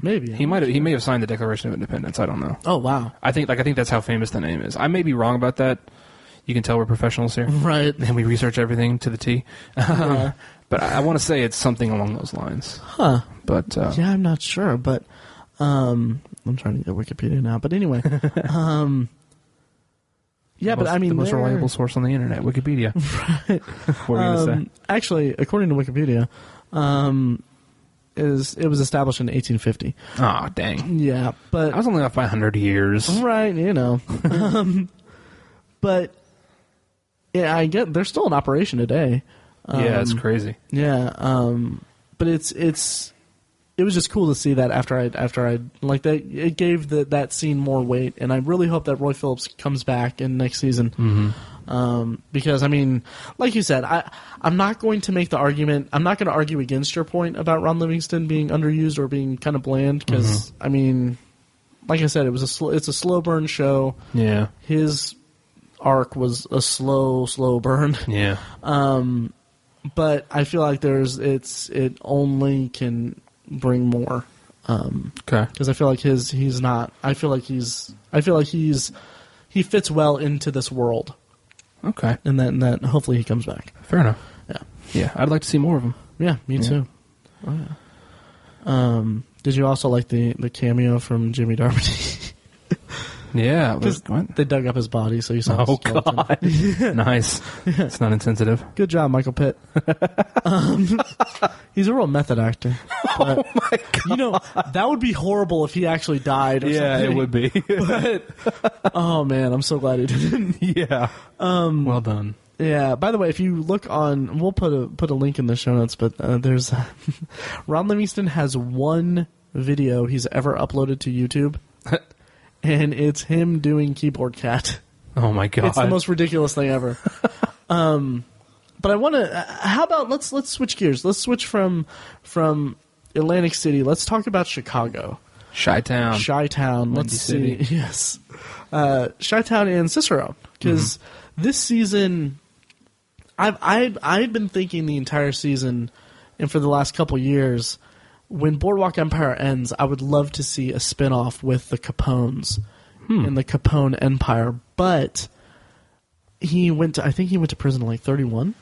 Maybe he may have signed the Declaration of Independence. I don't know. Oh wow! I think that's how famous the name is. I may be wrong about that. You can tell we're professionals here, right? And we research everything to the T. Yeah. But I want to say it's something along those lines. Huh? But yeah, I'm not sure. But I'm trying to get Wikipedia now. But anyway, yeah. But I mean, the most reliable source on the internet, Wikipedia. Right. What are you gonna say? Actually, according to Wikipedia, it was established in 1850. Oh, dang. Yeah, but I was only off by 100 years. Right, but yeah, I get they're still in operation today. Yeah, it's crazy. Yeah, but it was just cool to see that after I like that it gave that scene more weight, and I really hope that Roy Phillips comes back in next season. Because I mean, like you said, I'm not going to make the argument. I'm not going to argue against your point about Ron Livingston being underused or being kind of bland. Because I mean, like I said, it's a slow burn show. Yeah, his arc was a slow burn. Yeah. But I feel like it only can bring more. Okay. Because I feel like he fits well into this world. Okay. And that hopefully he comes back. Fair enough. Yeah. Yeah, I'd like to see more of him. Yeah, me too. Oh, yeah. Did you also like the cameo from Jimmy Darby? Yeah. They dug up his body, so you saw his skeleton. God. Nice. Yeah. It's not insensitive. Good job, Michael Pitt. He's a real method actor. Oh, my God. That would be horrible if he actually died or something. Yeah, it would be. But, oh, man, I'm so glad he didn't. Yeah. Well done. Yeah. By the way, if you look on, we'll put a link in the show notes. But there's Ron Livingston has one video he's ever uploaded to YouTube, and it's him doing Keyboard Cat. Oh my god! It's the most ridiculous thing ever. But I want to. How about let's switch gears. Let's switch from Atlantic City. Let's talk about Chicago. Chi-Town. Let's see. Yes, Chi-Town and Cicero. Because this season, I've been thinking the entire season, and for the last couple years, when Boardwalk Empire ends, I would love to see a spinoff with the Capones in the Capone Empire. But I think he went to prison at like 31.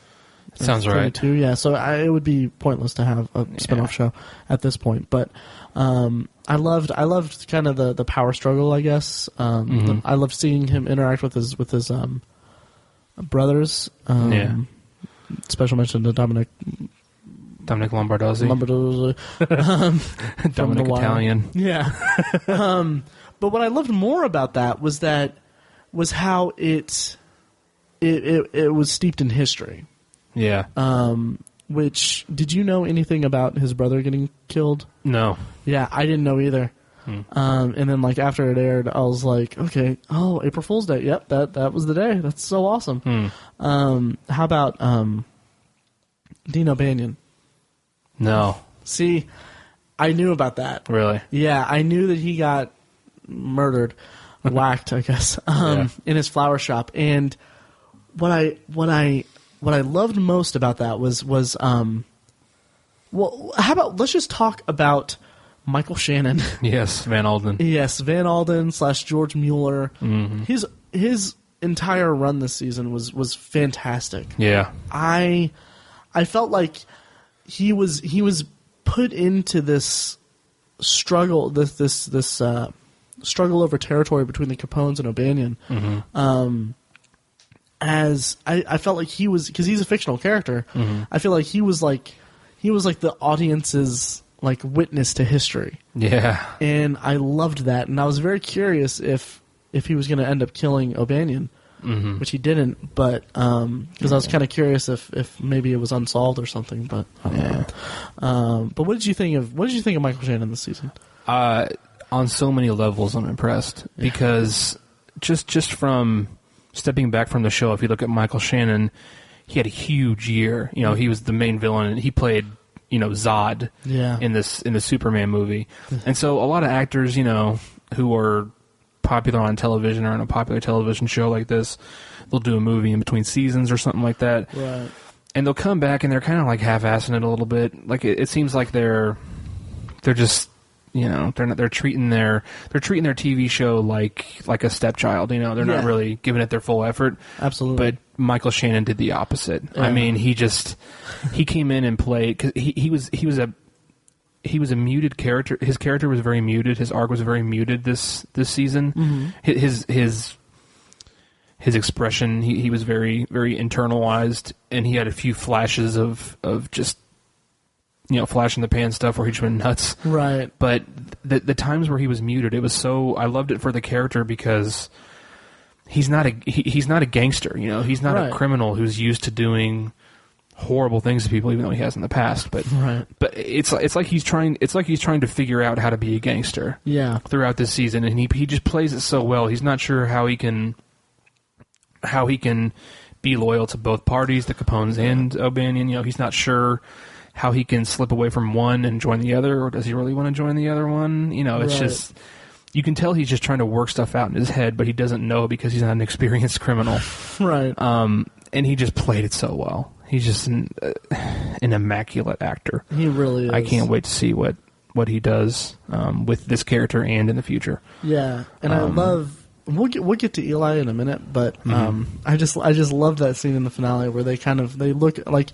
Sounds right. Yeah, so it would be pointless to have a spinoff show at this point. But I loved kind of the power struggle, I guess. I loved seeing him interact with his brothers. Special mention to Dominic Lombardozzi. Dominic Italian. Yeah. But what I loved more about that was how it was steeped in history. Yeah. Which, did you know anything about his brother getting killed? No. Yeah, I didn't know either. And then, like, after it aired, I was like, okay, April Fool's Day. Yep, that was the day. That's so awesome. How about Dean O'Banion? No. See, I knew about that. Really? Yeah, I knew that he got murdered, whacked, I guess, in his flower shop. And what I loved most about that was well, how about let's just talk about Michael Shannon. Yes, Van Alden. Yes, Van Alden / George Mueller. His entire run this season was fantastic. Yeah. I felt like he was put into this struggle, this struggle over territory between the Capones and O'Banion. As I felt like he was, because he's a fictional character. I feel like he was like the audience's like witness to history. Yeah, and I loved that, and I was very curious if he was going to end up killing O'Banion, which he didn't. But because I was kind of curious if maybe it was unsolved or something. But but what did you think of Michael Shannon this season? On so many levels, I'm impressed because just from stepping back from the show, if you look at Michael Shannon, he had a huge year. You know, he was the main villain, and he played, Zod in the Superman movie. And so a lot of actors, who are popular on television or on a popular television show like this, they'll do a movie in between seasons or something like that. Right. And they'll come back and they're kind of like half-assing it a little bit. Like it seems like they're just, they're treating their TV show like a stepchild. They're not really giving it their full effort. Absolutely. But Michael Shannon did the opposite. Yeah. I mean, he came in and played, because he was a muted character. His character was very muted. His arc was very muted this season. His expression, he was very, very internalized, and he had a few flashes of just flash in the pan stuff where he just went nuts. Right. But the times where he was muted, it was so, I loved it for the character because he's not a gangster. He's not a criminal who's used to doing horrible things to people, even though he has in the past. But it's like he's trying to figure out how to be a gangster. Yeah. Throughout this season, and he just plays it so well. He's not sure how he can be loyal to both parties, the Capones and O'Banion. He's not sure how he can slip away from one and join the other, or does he really want to join the other one? It's just, you can tell he's just trying to work stuff out in his head, but he doesn't know because he's not an experienced criminal. Right. And he just played it so well. He's just an immaculate actor. He really is. I can't wait to see what he does with this character and in the future. Yeah, and I love. We'll get to Eli in a minute, but I just love that scene in the finale where they look like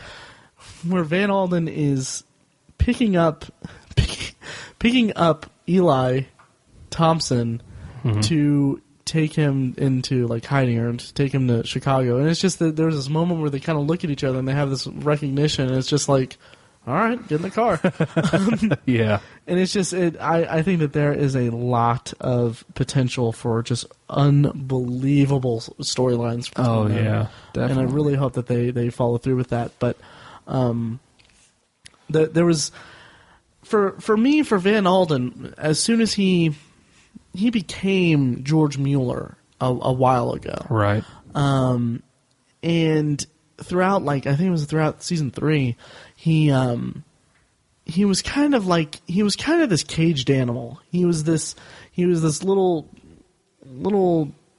where Van Alden is picking up Eli Thompson to take him into like hiding, or to take him to Chicago, and it's just that there's this moment where they kind of look at each other and they have this recognition, and it's just like, all right, get in the car. Yeah. And it's just, I think that there is a lot of potential for just unbelievable storylines. Oh, yeah. Definitely. And I really hope that they follow through with that. But there was, for me, for Van Alden, as soon as he became George Mueller a while ago. Right. And throughout, I think it was throughout season 3, he was kind of this caged animal. He was this little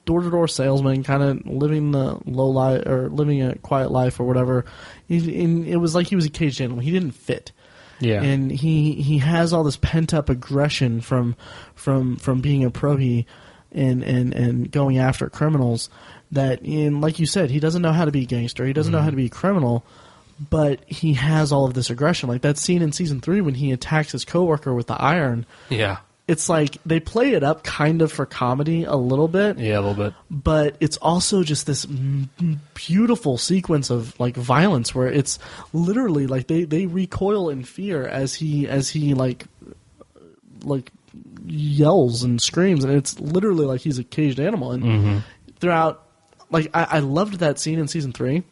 door-to-door salesman, kind of living the low life or living a quiet life or whatever. It was like he was a caged animal. He didn't fit. Yeah. And he has all this pent-up aggression from being a prohib and going after criminals that, like you said, he doesn't know how to be a gangster. He doesn't know how to be a criminal. But he has all of this aggression. Like that scene in season 3 when he attacks his coworker with the iron. Yeah. It's like they play it up kind of for comedy a little bit. Yeah, a little bit. But it's also just this beautiful sequence of violence where it's literally they recoil in fear as he yells and screams, and it's literally like he's a caged animal. And throughout, I loved that scene in season 3.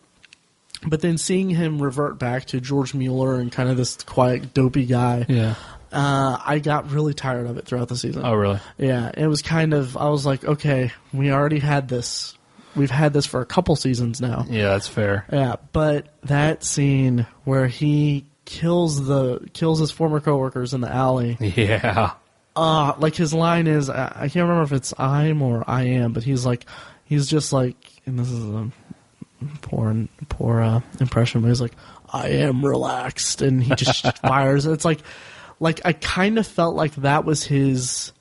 But then seeing him revert back to George Mueller and kind of this quiet, dopey guy, I got really tired of it throughout the season. Oh, really? Yeah, it was kind of, I was like, okay, we already had this. We've had this for a couple seasons now. Yeah, that's fair. Yeah, but that scene where he kills his former coworkers in the alley. Yeah. His line is, I can't remember if it's I'm or I am, but he's just like, and this is a poor impression, but he's like, I am relaxed, and he just fires. It's like I kind of felt like that was his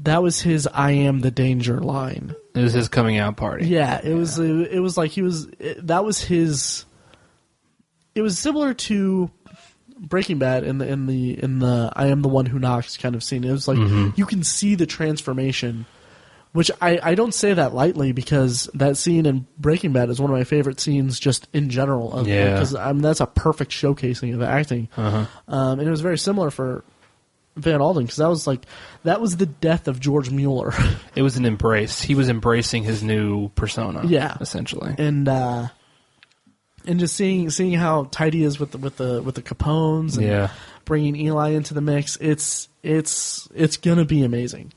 I am the danger line. It was his coming out party. Yeah, it was like that was his. It was similar to Breaking Bad in the I am the one who knocks kind of scene. It was like you can see the transformation. Which I don't say that lightly, because that scene in Breaking Bad is one of my favorite scenes just in general. Because that's a perfect showcasing of acting. And it was very similar for Van Alden, because that was the death of George Mueller. It was an embrace. He was embracing his new persona. Yeah, essentially. And just seeing how tight he is with the Capones and bringing Eli into the mix, it's gonna be amazing.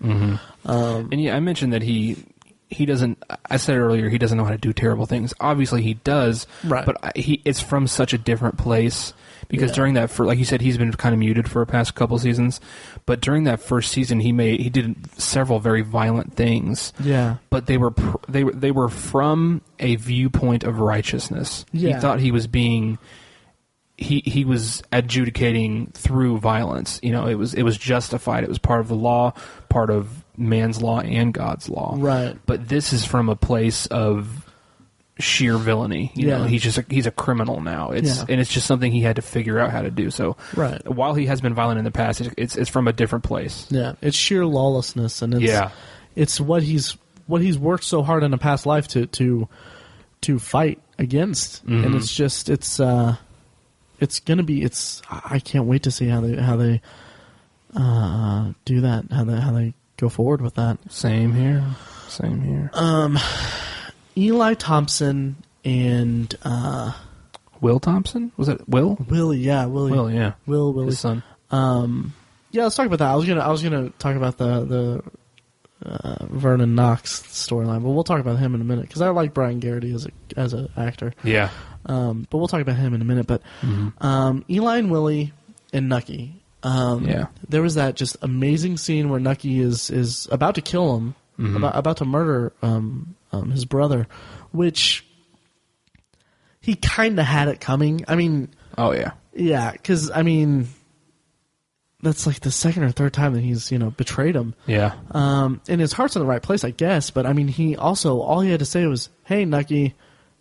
And I mentioned that he doesn't. I said earlier he doesn't know how to do terrible things. Obviously he does, right? But it's from such a different place, because during that, like you said, he's been kind of muted for the past couple seasons. But during that first season, he did several very violent things. Yeah, but they were from a viewpoint of righteousness. Yeah. He thought he was being. He was adjudicating through violence. It was justified. It was part of the law, part of man's law and God's law. Right. But this is from a place of sheer villainy. You know, he's a criminal now. And it's just something he had to figure out how to do. So while he has been violent in the past, it's from a different place. Yeah, it's sheer lawlessness, and it's what he's worked so hard in a past life to fight against, and it's just it's gonna be. I can't wait to see how they do that. How they go forward with that. Same here. Eli Thompson and Will Thompson, was it Will? Willie, yeah, Willie. Will, yeah. Willie. His son. Yeah, let's talk about that. I was gonna talk about the Vernon Knox storyline, but we'll talk about him in a minute, because I like Brian Garrity as an actor. Yeah. But we'll talk about him in a minute. But Eli and Willie and Nucky. There was that just amazing scene where Nucky is about to kill him, about to murder his brother, which he kind of had it coming. I mean, oh yeah, yeah, because I mean, that's like the second or third time that he's betrayed him. Yeah. And his heart's in the right place, I guess. But I mean, he also, all he had to say was, "Hey, Nucky,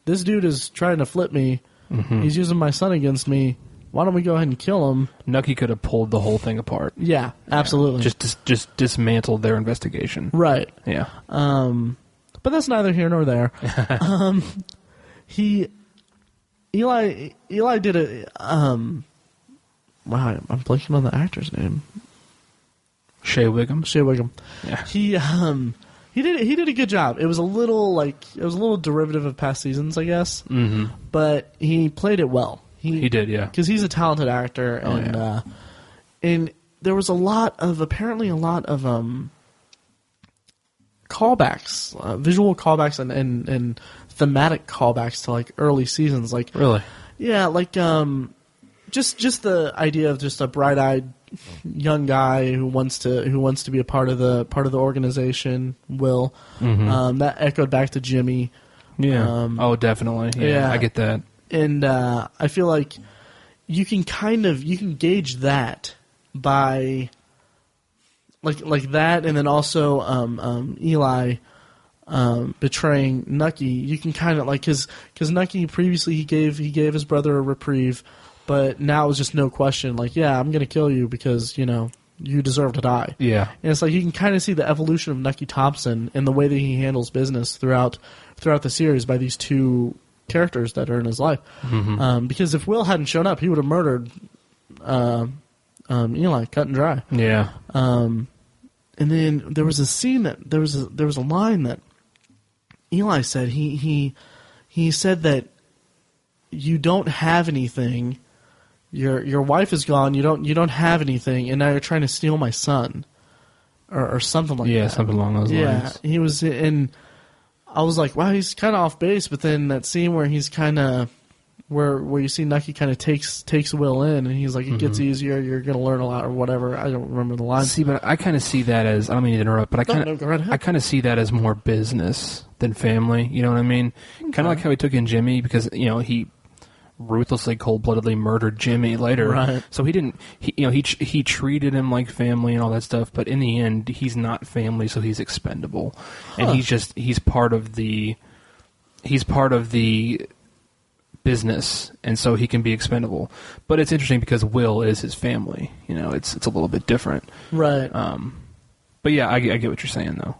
this dude is trying to flip me. He's using my son against me. Why don't we go ahead and kill him?" Nucky could have pulled the whole thing apart. Yeah, absolutely. Just dismantled their investigation. Right. Yeah. But that's neither here nor there. Eli did wow, I'm blanking on the actor's name. Shea Wiggum. Yeah. He did a good job. It was a little derivative of past seasons, I guess. Mm-hmm. But he played it well. He did, yeah. Because he's a talented actor, and there was a lot of callbacks, visual callbacks, and thematic callbacks to like early seasons. Like really, yeah, like just the idea of just a bright-eyed young guy who wants to be a part of the organization. Will that echoed back to Jimmy? Yeah. Oh, definitely. Yeah, I get that. And I feel like you can gauge that by like that, and then also Eli betraying Nucky. You can kind of like because Nucky previously he gave his brother a reprieve. But now it's just no question. Like, yeah, I'm going to kill you because, you deserve to die. Yeah. And it's like you can kind of see the evolution of Nucky Thompson and the way that he handles business throughout the series by these two characters that are in his life. Mm-hmm. Because if Will hadn't shown up, he would have murdered Eli, cut and dry. Yeah. And then there was a scene that there was a line that Eli said. He said that you don't have anything. Your wife is gone. You don't have anything, and now you're trying to steal my son, or something like that. Yeah, something along those lines. Yeah, he was, and I was like, wow, he's kind of off base. But then that scene where he's kind of where you see Nucky kind of takes Will in, and he's like, it gets easier. You're gonna learn a lot, or whatever. I don't remember the line. See, but I kind of see that as, I don't mean to interrupt, but I kind of see that as more business than family. You know what I mean? Okay. Kind of like how he took in Jimmy, because he ruthlessly, cold-bloodedly murdered Jimmy later. Right. So he didn't. He treated him like family and all that stuff. But in the end, he's not family, so he's expendable, and he's part of the business, and so he can be expendable. But it's interesting because Will is his family. It's a little bit different. Right. But yeah, I get what you're saying though.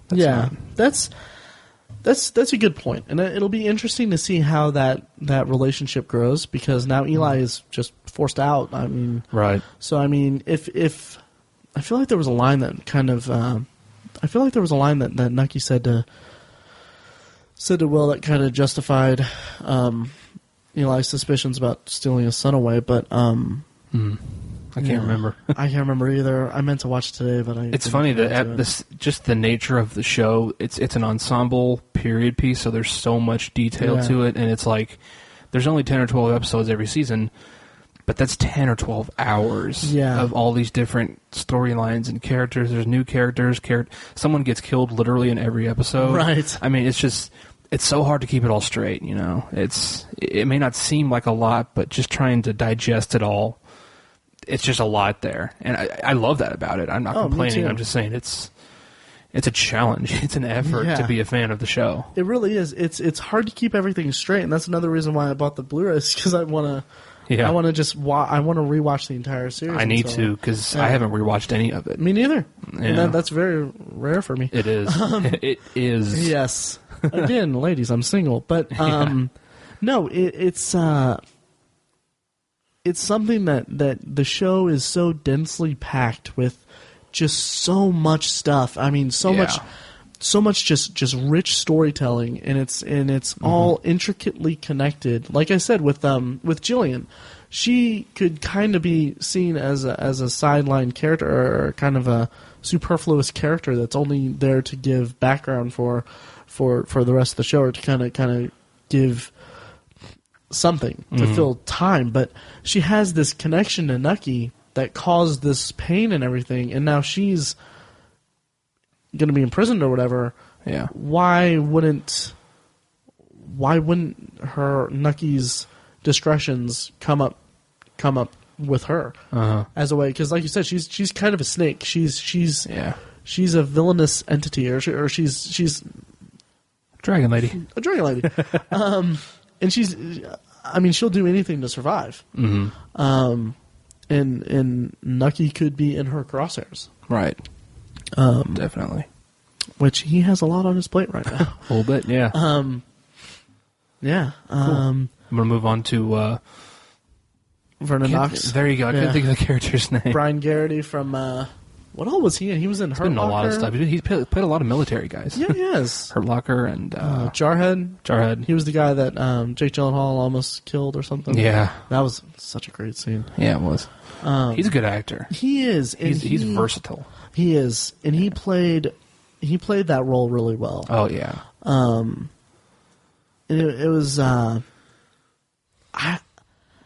That's a good point, and it'll be interesting to see how that relationship grows, because now Eli is just forced out. I mean, right. So I mean, if I feel like there was a line that kind of that Nucky said to Will that kind of justified Eli's suspicions about stealing his son away, but I can't remember. I can't remember either. I meant to watch today, but It's funny that just the nature of the show. It's an ensemble period piece, so there's so much detail to it, and it's like there's only 10 or 12 episodes every season, but that's 10 or 12 hours of all these different storylines and characters. There's new characters. Someone gets killed literally in every episode. Right. I mean, it's so hard to keep it all straight. It may not seem like a lot, but just trying to digest it all. It's just a lot there, and I love that about it. I'm not complaining. I'm just saying it's a challenge. It's an effort to be a fan of the show. It really is. It's hard to keep everything straight, and that's another reason why I bought the Blu-rays, because I want to rewatch the entire series. I need to, because I haven't rewatched any of it. Me neither. Yeah. And that's very rare for me. It is. It is. Yes. Again, ladies, I'm single, but no, it's something that the show is so densely packed with, just so much stuff. I mean, so much just rich storytelling, and it's all intricately connected. Like I said, with Jillian, she could kind of be seen as a sideline character, or kind of a superfluous character that's only there to give background for the rest of the show, or to kind of give something to fill time. But she has this connection to Nucky that caused this pain and everything, and now she's going to be imprisoned or whatever. Yeah. Why wouldn't her Nucky's discretions come up with her as a way? Because like you said, she's kind of a snake. She's a villainous entity, or she's Dragon Lady. A Dragon Lady. And she'll do anything to survive. Mm-hmm. And Nucky could be in her crosshairs. Right. Definitely. Which he has a lot on his plate right now. A little bit, yeah. Yeah. Cool. I'm going to move on to Vernon Knox. There you go. I couldn't think of the character's name. Brian Garrity from what all was he in? He was in Hurt Been in Locker. a lot of stuff. He's played a lot of military guys. Yeah, he is. Hurt Locker and Jarhead. Jarhead. He was the guy that Jake Gyllenhaal almost killed or something. Yeah, that was such a great scene. Yeah, it was. He's a good actor. He is. And he's versatile. He is, and he played that role really well. Oh yeah. And it was.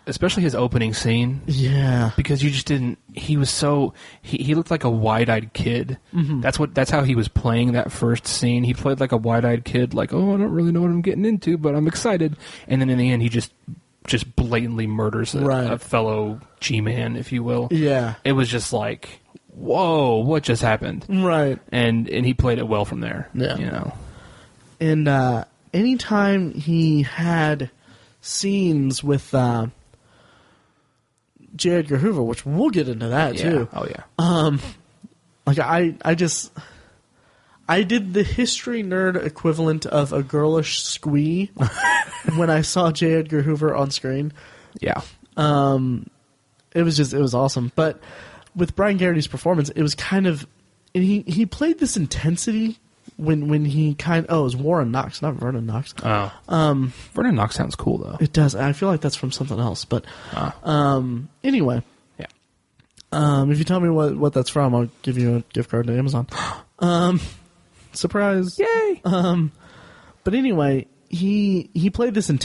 Especially his opening scene. Yeah. Because you just didn't. He was so. He looked like a wide-eyed kid. Mm-hmm. That's how he was playing that first scene. He played like a wide-eyed kid, like, oh, I don't really know what I'm getting into, but I'm excited. And then in the end, he just blatantly murders a fellow G-man, if you will. Yeah. It was just like, whoa, what just happened? Right. And he played it well from there. Yeah. You know. And anytime he had scenes with J. Edgar Hoover, which we'll get into that too. Oh yeah. Like I did the history nerd equivalent of a girlish squee when I saw J. Edgar Hoover on screen. Yeah. It was awesome. But with Brian Garrity's performance, it was kind of, and he played this intensity when he it was Warren Knox, not Vernon Knox. Oh. Vernon Knox sounds cool though. It does. I feel like that's from something else. But anyway. Yeah. If you tell me what that's from, I'll give you a gift card to Amazon. Surprise. Yay. But anyway, he played this he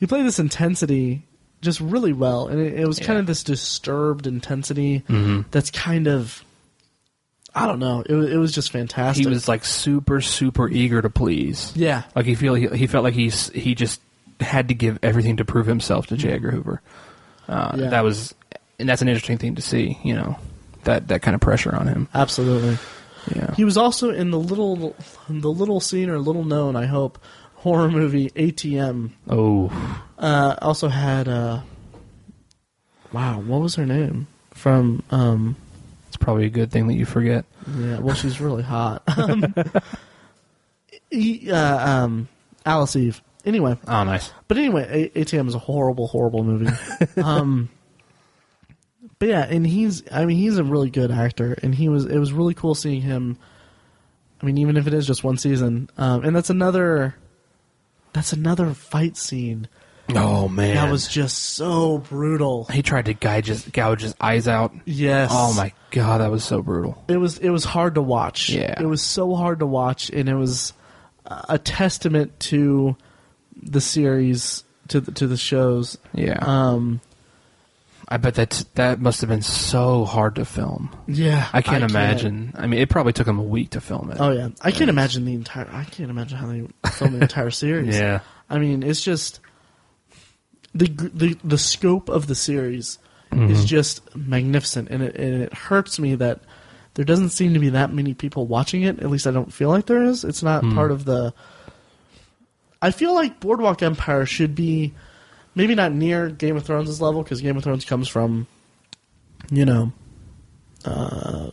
played this intensity just really well, and it was kind of this disturbed intensity that's kind of, I don't know. It was just fantastic. He was like super, super eager to please. Yeah. Like he felt like he just had to give everything to prove himself to J. Edgar Hoover. And that's an interesting thing to see. You know, that kind of pressure on him. Absolutely. Yeah. He was also in the little seen or little known, I hope, horror movie ATM. Oh. Also had wow, what was her name from? It's probably a good thing that you forget. Yeah, well, she's really hot. Alice Eve. Anyway. Oh, nice. But anyway, ATM is a horrible, horrible movie. But yeah, and he's a really good actor, and it was really cool seeing him. I mean, even if it is just one season, and that's another fight scene. Oh man, that was just so brutal. He tried to gouge his eyes out. Yes. Oh my god, that was so brutal. It was hard to watch. Yeah. It was so hard to watch, and it was a testament to the series, to the shows. Yeah. I bet that must have been so hard to film. Yeah. I can't imagine. I mean, it probably took them a week to film it. Oh yeah. I can't imagine how they filmed the entire series. Yeah. I mean, it's just the scope of the series is just magnificent, and it hurts me that there doesn't seem to be that many people watching it. At least I don't feel like there is. It's not part of the. I feel like Boardwalk Empire should be maybe not near Game of Thrones' level, because Game of Thrones comes from,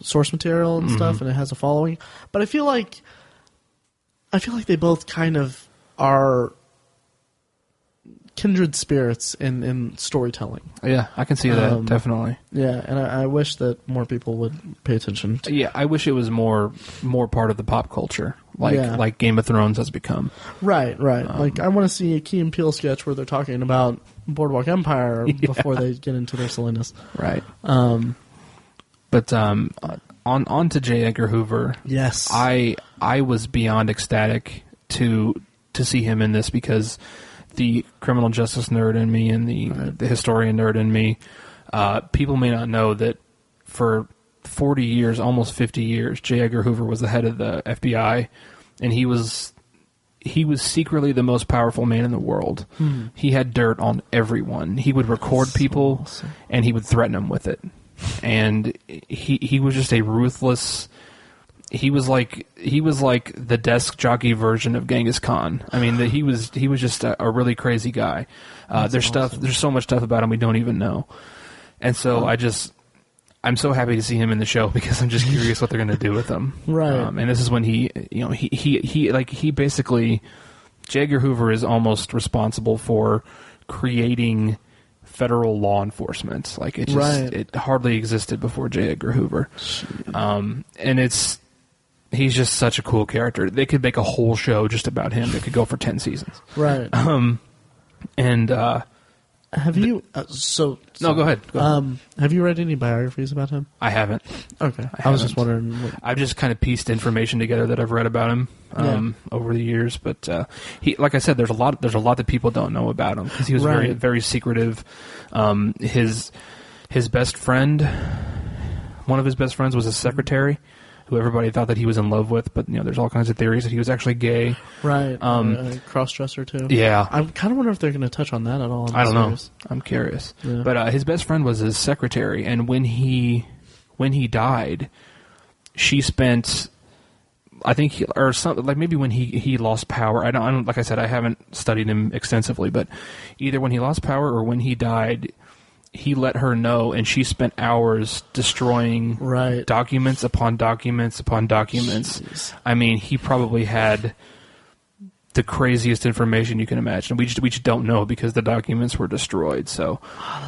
source material and stuff, and it has a following. But I feel like they both kind of are kindred spirits in storytelling. Yeah, I can see that, definitely. Yeah, and I wish that more people would pay attention to. Yeah, I wish it was more part of the pop culture, like Game of Thrones has become. Right. Like, I want to see a Key and Peele sketch where they're talking about Boardwalk Empire before they get into their silliness. Right. But on to J. Edgar Hoover. Yes. I was beyond ecstatic to see him in this, because the criminal justice nerd in me and the historian nerd in me, people may not know that for 40 years, almost 50 years, J. Edgar Hoover was the head of the FBI, and he was secretly the most powerful man in the world. He had dirt on everyone. He would record people, and he would threaten them with it. And he was just a ruthless. He was like the desk jockey version of Genghis Khan. I mean, he was just a really crazy guy. There's so much stuff about him we don't even know. And so I'm so happy to see him in the show, because I'm just curious what they're going to do with him. Right. And this is when he basically, J. Edgar Hoover is almost responsible for creating federal law enforcement. Like it just it hardly existed before J. Edgar Hoover. And he's just such a cool character. They could make a whole show just about him. It could go for 10 seasons. Right. Have you? No, go ahead. Have you read any biographies about him? I haven't. Okay, I was just wondering. I've just kind of pieced information together that I've read about him over the years. But he, like I said, there's a lot that people don't know about him because he was very, very secretive. His best friend, one of his best friends, was his secretary, who everybody thought that he was in love with, but there's all kinds of theories that he was actually gay. Right. Cross-dresser too. Yeah. I kind of wonder if they're going to touch on that at all. I don't know. I'm curious. Yeah. But his best friend was his secretary, and when he died, she spent, I think, maybe when he lost power. I don't. Like I said, I haven't studied him extensively, but either when he lost power or when he died, he let her know, and she spent hours destroying documents upon documents upon documents. Jeez. I mean, he probably had the craziest information you can imagine. We just don't know because the documents were destroyed. So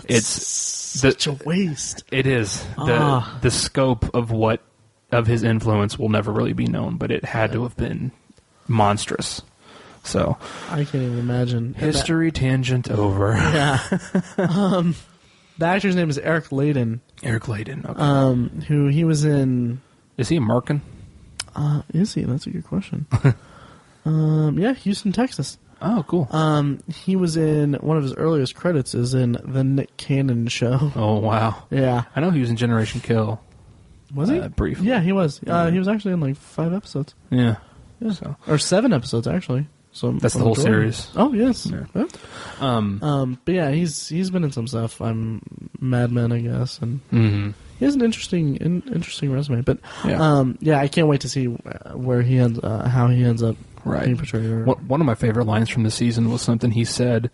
it's such a waste. It is. The scope of his influence will never really be known, but it had to have been monstrous. So I can't even imagine. History tangent over. Yeah. The actor's name is Eric Layden. Eric Layden, okay. Who he was in... Is he American? Is he? That's a good question. Yeah, Houston, Texas. Oh, cool. He was in... One of his earliest credits is in The Nick Cannon Show. Oh, wow. Yeah. I know he was in Generation Kill. Was he? Briefly. Yeah, he was. He was actually in like 5 episodes. Yeah. So. Or 7 episodes, actually. So that's the whole series. Oh yes. Yeah. But yeah, he's been in some stuff. I'm Mad Men, I guess, and he has an interesting resume. But I can't wait to see where he ends, how he ends up being portrayed. One of my favorite lines from the season was something he said.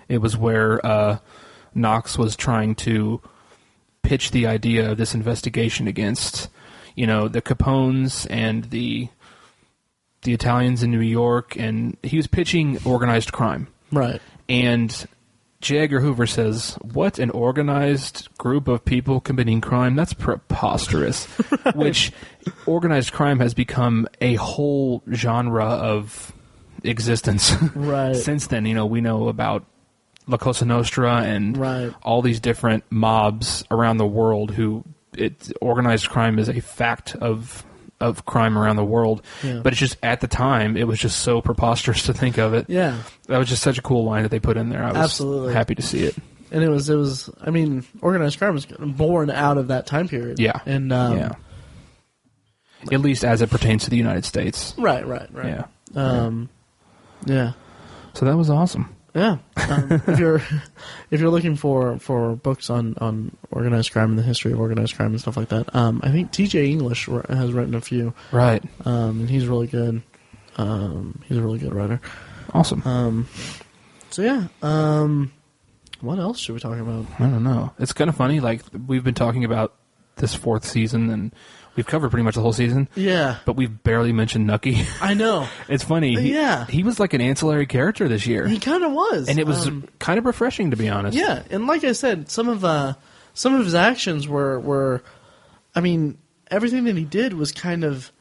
It was where Knox was trying to pitch the idea of this investigation against, the Capones and the Italians in New York, and he was pitching organized crime. Right. And J. Edgar Hoover says, "What, an organized group of people committing crime? That's preposterous." Right. Which organized crime has become a whole genre of existence. Right. Since then, we know about La Cosa Nostra and all these different mobs around the world organized crime is a fact of crime around the world, but it's just at the time it was just so preposterous to think of it. Yeah, that was just such a cool line that they put in there. I was absolutely happy to see it. And it was. I mean, organized crime was born out of that time period. Yeah, and at least as it pertains to the United States. Right. Yeah. Yeah. So that was awesome. Yeah. If you're looking for books on organized crime and the history of organized crime and stuff like that, I think T.J. English has written a few. Right. And he's really good. He's a really good writer. Awesome. So yeah. What else should we talk about? I don't know. It's kind of funny. Like, we've been talking about this 4th season, and we've covered pretty much the whole season. Yeah. But we've barely mentioned Nucky. I know. It's funny. He was like an ancillary character this year. He kind of was. And it was kind of refreshing, to be honest. Yeah. And like I said, some of his actions were I mean, everything that he did was kind of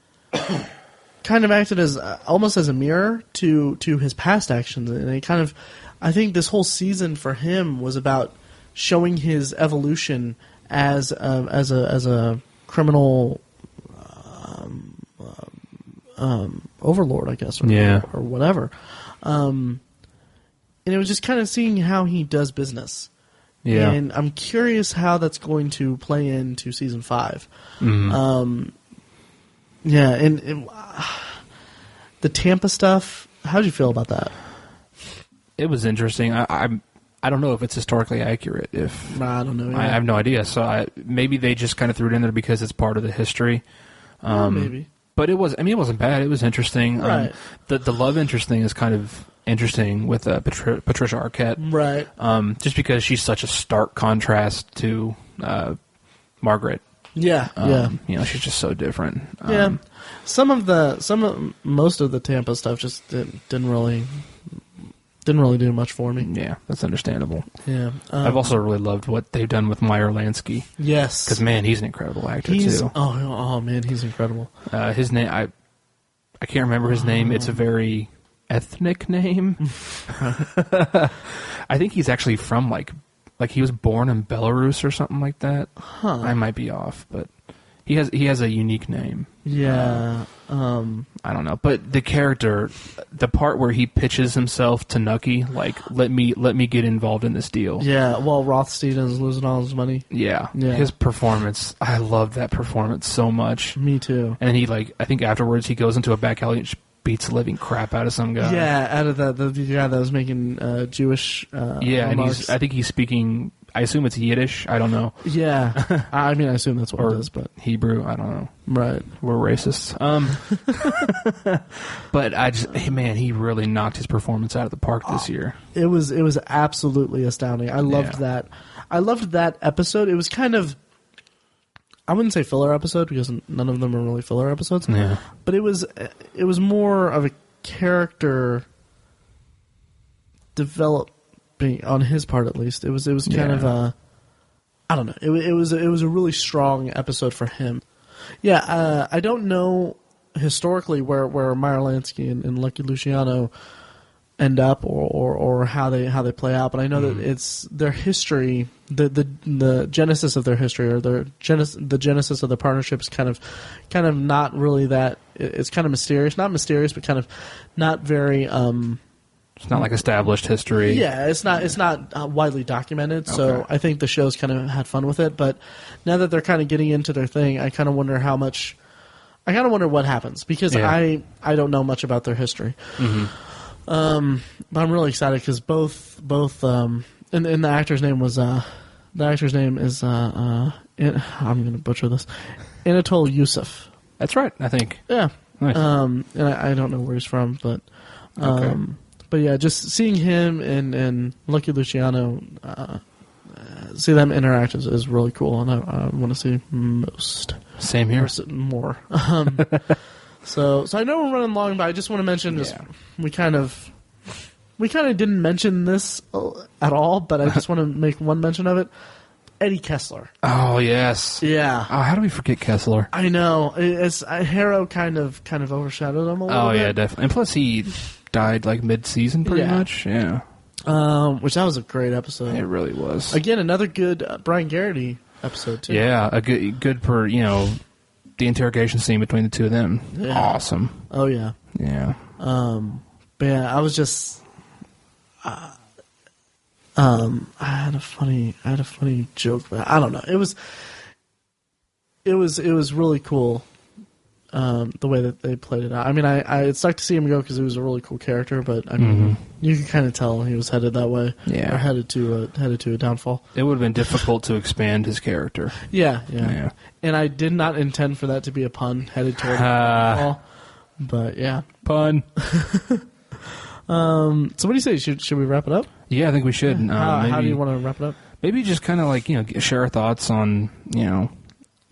acted as almost as a mirror to his past actions. And it kind of, I think this whole season for him was about showing his evolution as a criminal overlord, I guess, or whatever. And it was just kind of seeing how he does business. Yeah. And I'm curious how that's going to play into season 5. Mm-hmm. And the Tampa stuff, how'd you feel about that? It was interesting. I don't know if it's historically accurate. I don't know. Yeah. I have no idea. So maybe they just kind of threw it in there because it's part of the history. Maybe. But it wasn't bad. It was interesting. Right. The love interest thing is kind of interesting with Patricia Arquette. Right. Just because she's such a stark contrast to Margaret. Yeah. She's just so different. Most of the Tampa stuff just didn't really didn't really do much for me. Yeah, that's understandable. Yeah, I've also really loved what they've done with Meyer Lansky. Yes, because man, he's an incredible actor too. Oh man, he's incredible. His name, I can't remember his name. It's a very ethnic name. I think he's actually from like he was born in Belarus or something like that. Huh. I might be off, but he has a unique name. Yeah. I don't know, but the character, the part where he pitches himself to Nucky, like let me get involved in this deal. Yeah. Well, Rothstein is losing all his money. Yeah. His performance, I loved that performance so much. Me too. And he I think afterwards he goes into a back alley and beats the living crap out of some guy. Yeah, out of the guy that was making Jewish. Yeah, remarks. and I think he's speaking. I assume it's Yiddish. I don't know. Yeah, I mean, I assume that's what it is, but Hebrew. I don't know. Right, we're racist. But man, he really knocked his performance out of the park this year. It was absolutely astounding. I loved that. I loved that episode. It was kind of, I wouldn't say filler episode because none of them are really filler episodes. Yeah, but it was more of a character development on his part, at least. It was kind of I don't know. It was a really strong episode for him. Yeah, I don't know historically where Meyer Lansky and Lucky Luciano end up or how they play out, but I know that it's their history, the genesis of their history, or the genesis of the partnership is kind of not really that. It's kind of mysterious, not mysterious, but kind of not very. It's not like established history. Yeah, it's not widely documented. Okay. So I think the show's kind of had fun with it. But now that they're kind of getting into their thing, I kind of wonder how much. I kind of wonder what happens because I don't know much about their history. Mm-hmm. But I'm really excited because both and the actor's name was I'm going to butcher this, Anatol Yusuf. That's right, I think. Yeah. Nice. And I don't know where he's from, but okay. But yeah, just seeing him and Lucky Luciano, see them interact is really cool, and I want to see most. Same here. More. So I know we're running long, but I just want to mention we kind of didn't mention this at all, but I just want to make one mention of it. Eddie Kessler. Oh yes. Yeah. Oh, how do we forget Kessler? I know. Harrow kind of overshadowed him a little bit. Oh yeah, definitely. And plus he died like mid-season pretty much. Yeah. Which that was a great episode. It really was. Again, another good Brian Garrity episode too. Yeah, a good for the interrogation scene between the two of them. Yeah. Awesome. Oh yeah. Yeah. But yeah, I was just I had a funny joke, but I don't know. It was really cool. The way that they played it out. I mean, it sucked to see him go because he was a really cool character, but I mean, you could kind of tell he was headed that way. Yeah, or headed to a downfall. It would have been difficult to expand his character. Yeah. And I did not intend for that to be a pun, headed toward a downfall. But yeah, pun. So what do you say? Should we wrap it up? Yeah, I think we should. How do you want to wrap it up? Maybe just kind of like share our thoughts on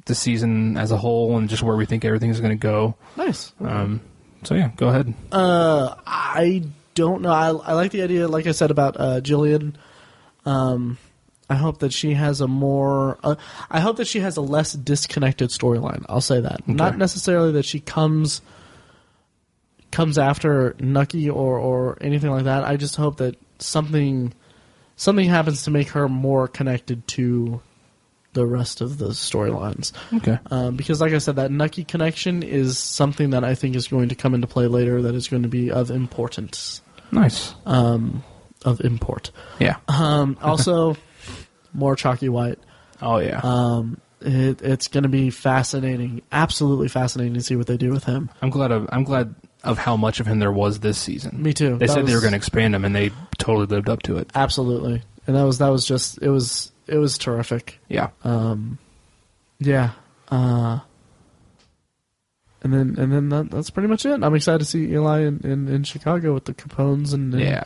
the season as a whole and just where we think everything's going to go. Nice. So yeah, go ahead. I don't know. I like the idea, like I said, about Jillian. I hope that she has a more. I hope that she has a less disconnected storyline. I'll say that. Okay. Not necessarily that she comes after Nucky or anything like that. I just hope that something happens to make her more connected to the rest of the storylines. Okay. Because like I said, that Nucky connection is something that I think is going to come into play later that is going to be of importance. Nice. Of import. Yeah. Also, more Chalky White. Oh, yeah. It's going to be fascinating, absolutely fascinating to see what they do with him. I'm glad of how much of him there was this season. Me too. They said they were going to expand him, and they totally lived up to it. Absolutely. And that was just it was terrific. Yeah. Yeah. And then that's pretty much it. I'm excited to see Eli in Chicago with the Capones and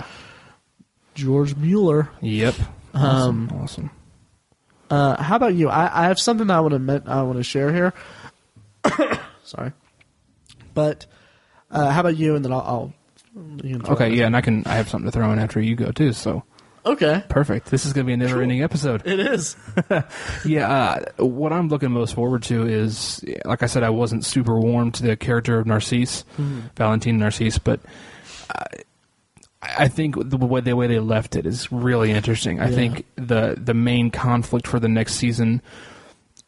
George Mueller. Yep. Awesome. How about you? I have something that I want to share here. Sorry. But how about you? And then I'll You can Okay, yeah, and I have something to throw in after you go too. So Okay. perfect. This is going to be a never-ending episode. It is. Yeah, what I'm looking most forward to is, like I said, I wasn't super warm to the character of Narcisse, Valentine Narcisse, but I think the way they left it is really interesting. I think the main conflict for the next season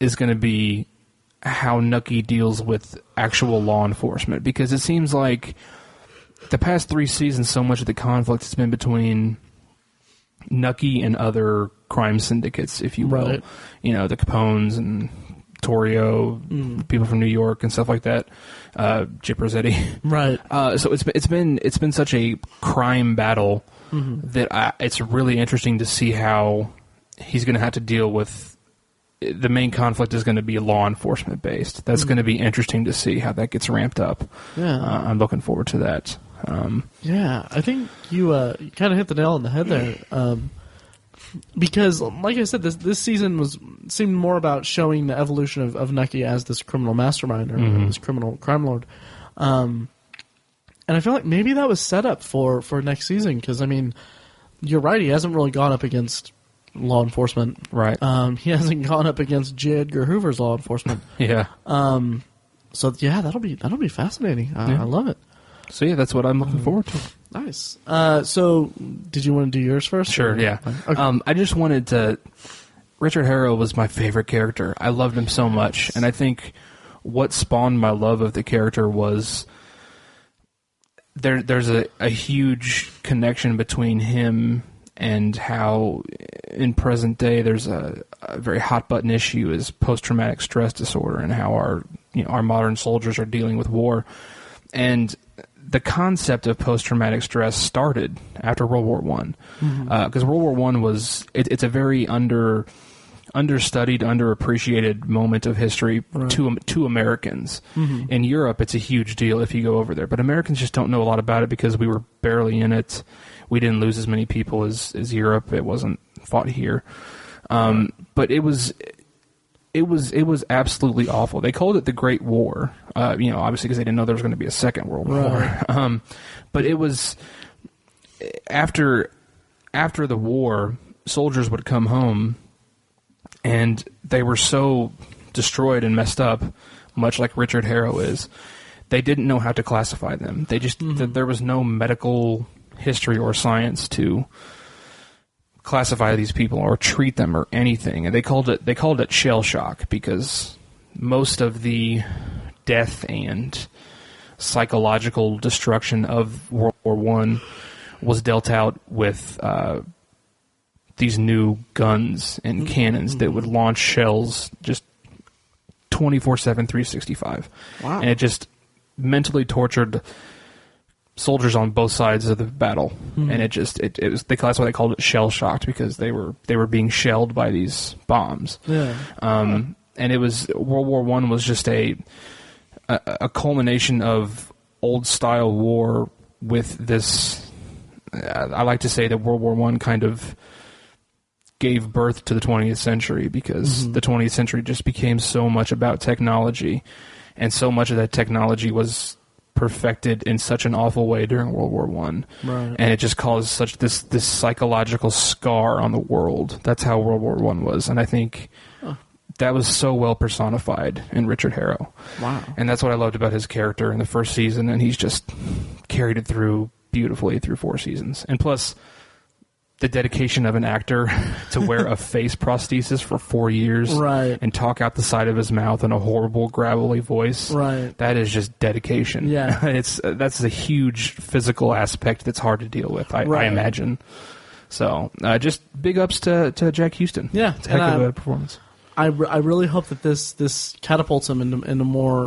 is going to be how Nucky deals with actual law enforcement, because it seems like the past 3 seasons, so much of the conflict has been between Nucky and other crime syndicates, if you will. Right. You know, the Capones and Torrio, people from New York and stuff like that. Chip Rossetti. Right. So it's been such a crime battle that it's really interesting to see how he's going to have to deal with. The main conflict is going to be law enforcement based. That's going to be interesting to see how that gets ramped up. Yeah. I'm looking forward to that. Yeah, I think you kind of hit the nail on the head there. Because, like I said, this season seemed more about showing the evolution of Nucky as this criminal mastermind or this criminal crime lord. And I feel like maybe that was set up for next season, because, I mean, you're right, he hasn't really gone up against law enforcement. Right. He hasn't gone up against J. Edgar Hoover's law enforcement. Yeah. So, yeah, that'll be fascinating. I love it. So, yeah, that's what I'm looking forward to. Nice. So, did you want to do yours first? Sure, yeah. Okay. I just wanted to... Richard Harrow was my favorite character. I loved him so much. And I think what spawned my love of the character was... There's a huge connection between him and how, in present day, there's a very hot-button issue is post-traumatic stress disorder, and how our modern soldiers are dealing with war. And the concept of post-traumatic stress started after World War I. Because World War I was... It's a very understudied, underappreciated moment of history to Americans. In Europe, it's a huge deal if you go over there. But Americans just don't know a lot about it because we were barely in it. We didn't lose as many people as Europe. It wasn't fought here. But it was absolutely awful. They called it the Great War, obviously because they didn't know there was going to be a second World War. But it was after the war, soldiers would come home, and they were so destroyed and messed up, much like Richard Harrow is. They didn't know how to classify them. They just there was no medical history or science to classify these people or treat them or anything, and they called it shell shock, because most of the death and psychological destruction of World War I was dealt out with these new guns and cannons that would launch shells just 24/7, 365. Wow. And it just mentally tortured soldiers on both sides of the battle, and it was that's why they called it shell shocked, because they were being shelled by these bombs. Yeah. And it was World War I was just a culmination of old style war with this. I like to say that World War I kind of gave birth to the 20th century, because the 20th century just became so much about technology, and so much of that technology was perfected in such an awful way during World War I. Right. And it just caused such this psychological scar on the world. That's how World War I was. And I think that was so well personified in Richard Harrow. Wow. And that's what I loved about his character in the first season, and he's just carried it through beautifully through 4 seasons. And plus, the dedication of an actor to wear a face prosthesis for 4 years, right, and talk out the side of his mouth in a horrible, gravelly voice, right, that is just dedication. Yeah. That's a huge physical aspect that's hard to deal with, I imagine. So, just big ups to Jack Houston. Yeah, it's a heck of a performance. I really hope that this catapults him into more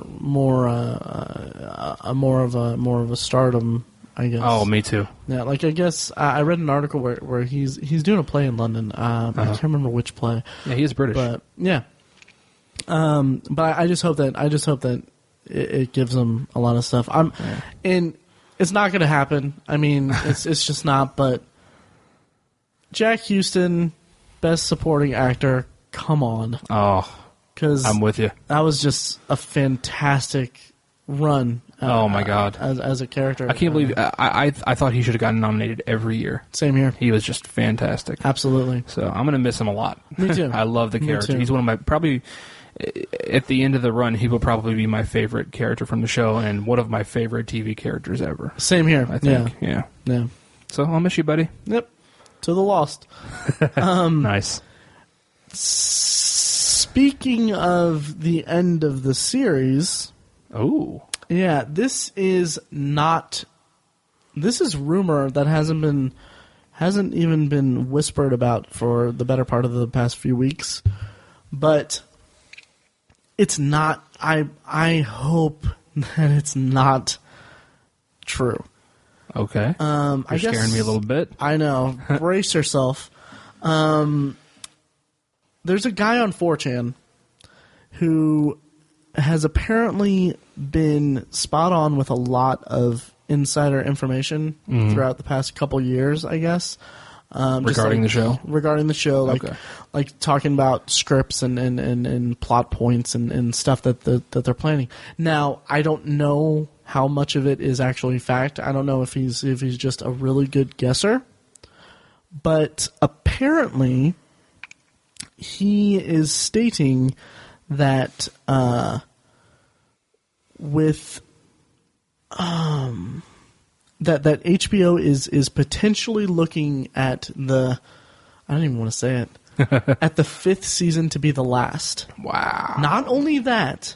of a stardom, I guess. Oh, me too. Yeah, like I guess I read an article where he's doing a play in London. I can't remember which play. Yeah, he is British. But yeah. But I just hope that it gives him a lot of stuff. And it's not going to happen. I mean, it's just not. But Jack Houston, Best Supporting Actor. Come on. Oh, 'cause I'm with you. That was just a fantastic run Oh my God! As a character, I can't believe I thought he should have gotten nominated every year. Same here. He was just fantastic. Absolutely. So I'm gonna miss him a lot. Me too. I love the character. too. He's one of my probably at the end of the run. He will probably be my favorite character from the show and one of my favorite TV characters ever. Same here. I think. Yeah. So I'll miss you, buddy. Yep. To the lost. Nice. Speaking of the end of the series, yeah, this is rumor that hasn't even been whispered about for the better part of the past few weeks, but it's not. I hope that it's not true. Okay. You're scaring me a little bit. I know. Brace yourself. There's a guy on 4chan who has apparently been spot on with a lot of insider information throughout the past couple years, I guess. Regarding the show? Regarding the show, like talking about scripts and plot points and stuff that they're planning. Now, I don't know how much of it is actually fact. I don't know if he's just a really good guesser. But apparently, he is stating that that HBO is potentially looking at I don't even want to say it, at the 5th season to be the last. Wow. Not only that,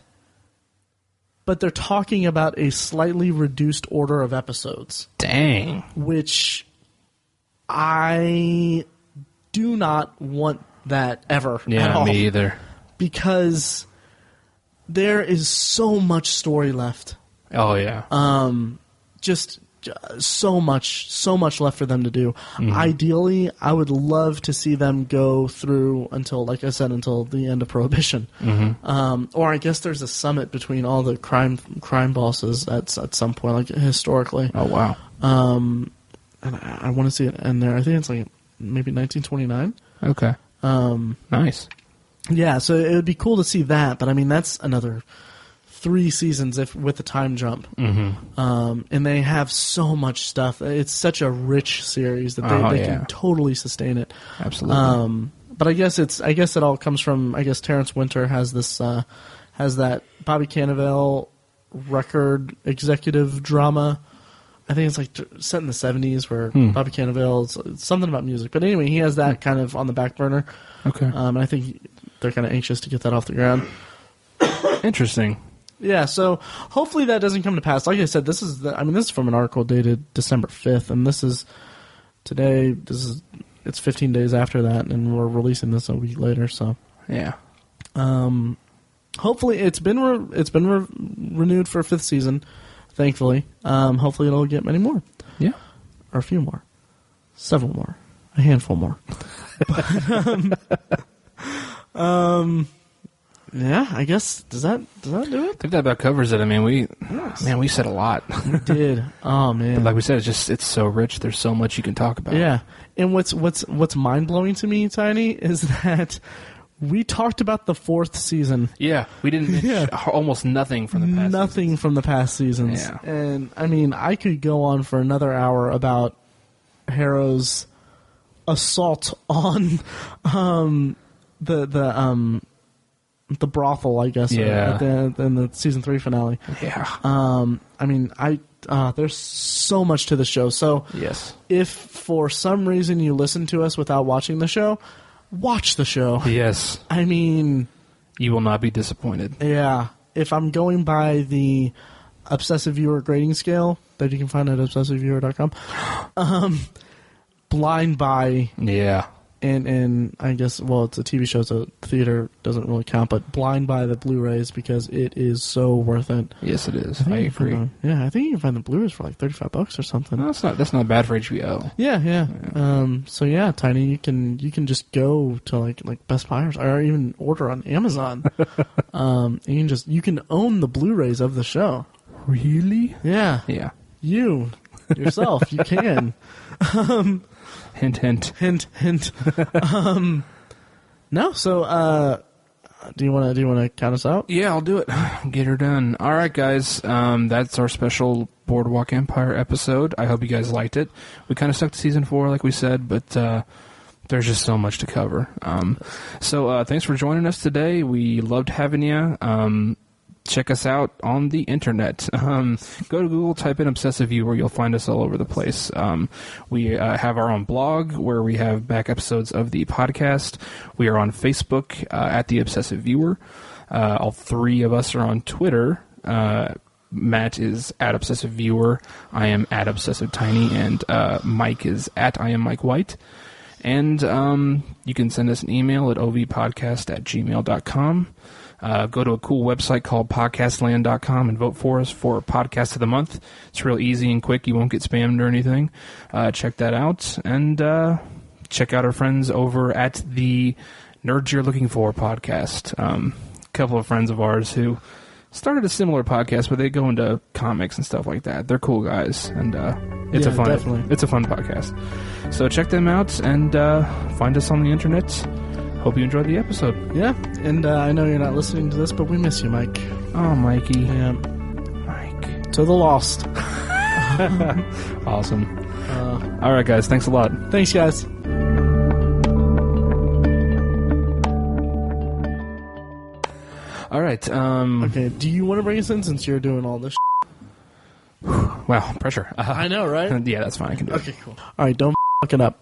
but they're talking about a slightly reduced order of episodes. Dang. Which I do not want that ever. Yeah, at all. me either. Because there is so much story left. Oh yeah. Just so much left for them to do. Ideally, I would love to see them go through until, like I said, until the end of Prohibition. Or I guess there's a summit between all the crime bosses at some point, like historically. Oh wow. And I want to see it end there. I think it's like maybe 1929. Okay. Nice. Yeah, so it would be cool to see that, but I mean that's another 3 seasons with the time jump. And they have so much stuff. It's such a rich series that they can totally sustain it. Absolutely. But I guess it all comes from Terrence Winter has this has that Bobby Cannavale record executive drama. I think it's like set in the 70s where Bobby Cannavale, it's something about music. But anyway, he has that kind of on the back burner. Okay. And I think they're kind of anxious to get that off the ground. Interesting. Yeah, so hopefully that doesn't come to pass. Like I said, this is from an article dated December 5th, and this is today. It's 15 days after that, and we're releasing this a week later. So yeah. Hopefully it's been renewed for a 5th season. Thankfully, hopefully it'll get many more. Yeah, or a few more, several more, a handful more. Yeah, I guess does that do it? I think that about covers it. I mean, we said a lot. We did. Oh man! But like we said, it's so rich. There's so much you can talk about. Yeah, and what's mind blowing to me, Tiny, is that we talked about the 4th season. Yeah, we didn't mention almost nothing from the past. Nothing from the past seasons. Yeah, and I mean, I could go on for another hour about Harrow's assault on the brothel, I guess. Yeah. In the season 3 finale. Yeah. I mean, there's so much to the show. So yes, if for some reason you listen to us without watching the show, watch the show. Yes. I mean, you will not be disappointed. Yeah. If I'm going by the Obsessive Viewer grading scale that you can find at obsessiveviewer.com, Blind Buy. Yeah. And I guess, well, it's a TV show, so theater doesn't really count, but Blind Buy the Blu-rays because it is so worth it. Yes, it is. I agree. I think you can find the Blu-rays for like $35 or something. No, that's not bad for HBO. Yeah. So yeah, Tiny, you can just go to like Best Buy or even order on Amazon. And you can own the Blu-rays of the show. Really? Yeah. Yeah. You yourself, you can. Hint, hint. Hint, hint. No, so Do you want to count us out? Yeah, I'll do it. Get her done. All right, guys. That's our special Boardwalk Empire episode. I hope you guys liked it. We kind of stuck to season 4, like we said, but there's just so much to cover. So thanks for joining us today. We loved having you. Check us out on the internet. Go to Google, type in Obsessive Viewer. You'll find us all over the place. We have our own blog where we have back episodes of the podcast. We are on Facebook at the Obsessive Viewer. All 3 of us are on Twitter. Matt is at Obsessive Viewer. I am at Obsessive Tiny, and Mike is at I am Mike White. And you can send us an email at ovpodcast@gmail.com. Go to a cool website called podcastland.com and vote for us for Podcast of the Month. It's real easy and quick. You won't get spammed or anything. Check that out. And check out our friends over at the Nerds You're Looking For podcast. A couple of friends of ours who started a similar podcast, but they go into comics and stuff like that. They're cool guys, and it's a fun podcast. So check them out and find us on the internet. Hope you enjoyed the episode. Yeah, and I know you're not listening to this, but we miss you, Mike. Oh, Mikey. Yeah. Mike. To the lost. Awesome. All right, guys. Thanks a lot. Thanks, guys. All right. Okay, do you want to bring us in since you're doing all this Wow, pressure. I know, right? Yeah, that's fine. I can do it. Okay, cool. All right, don't fuck it up.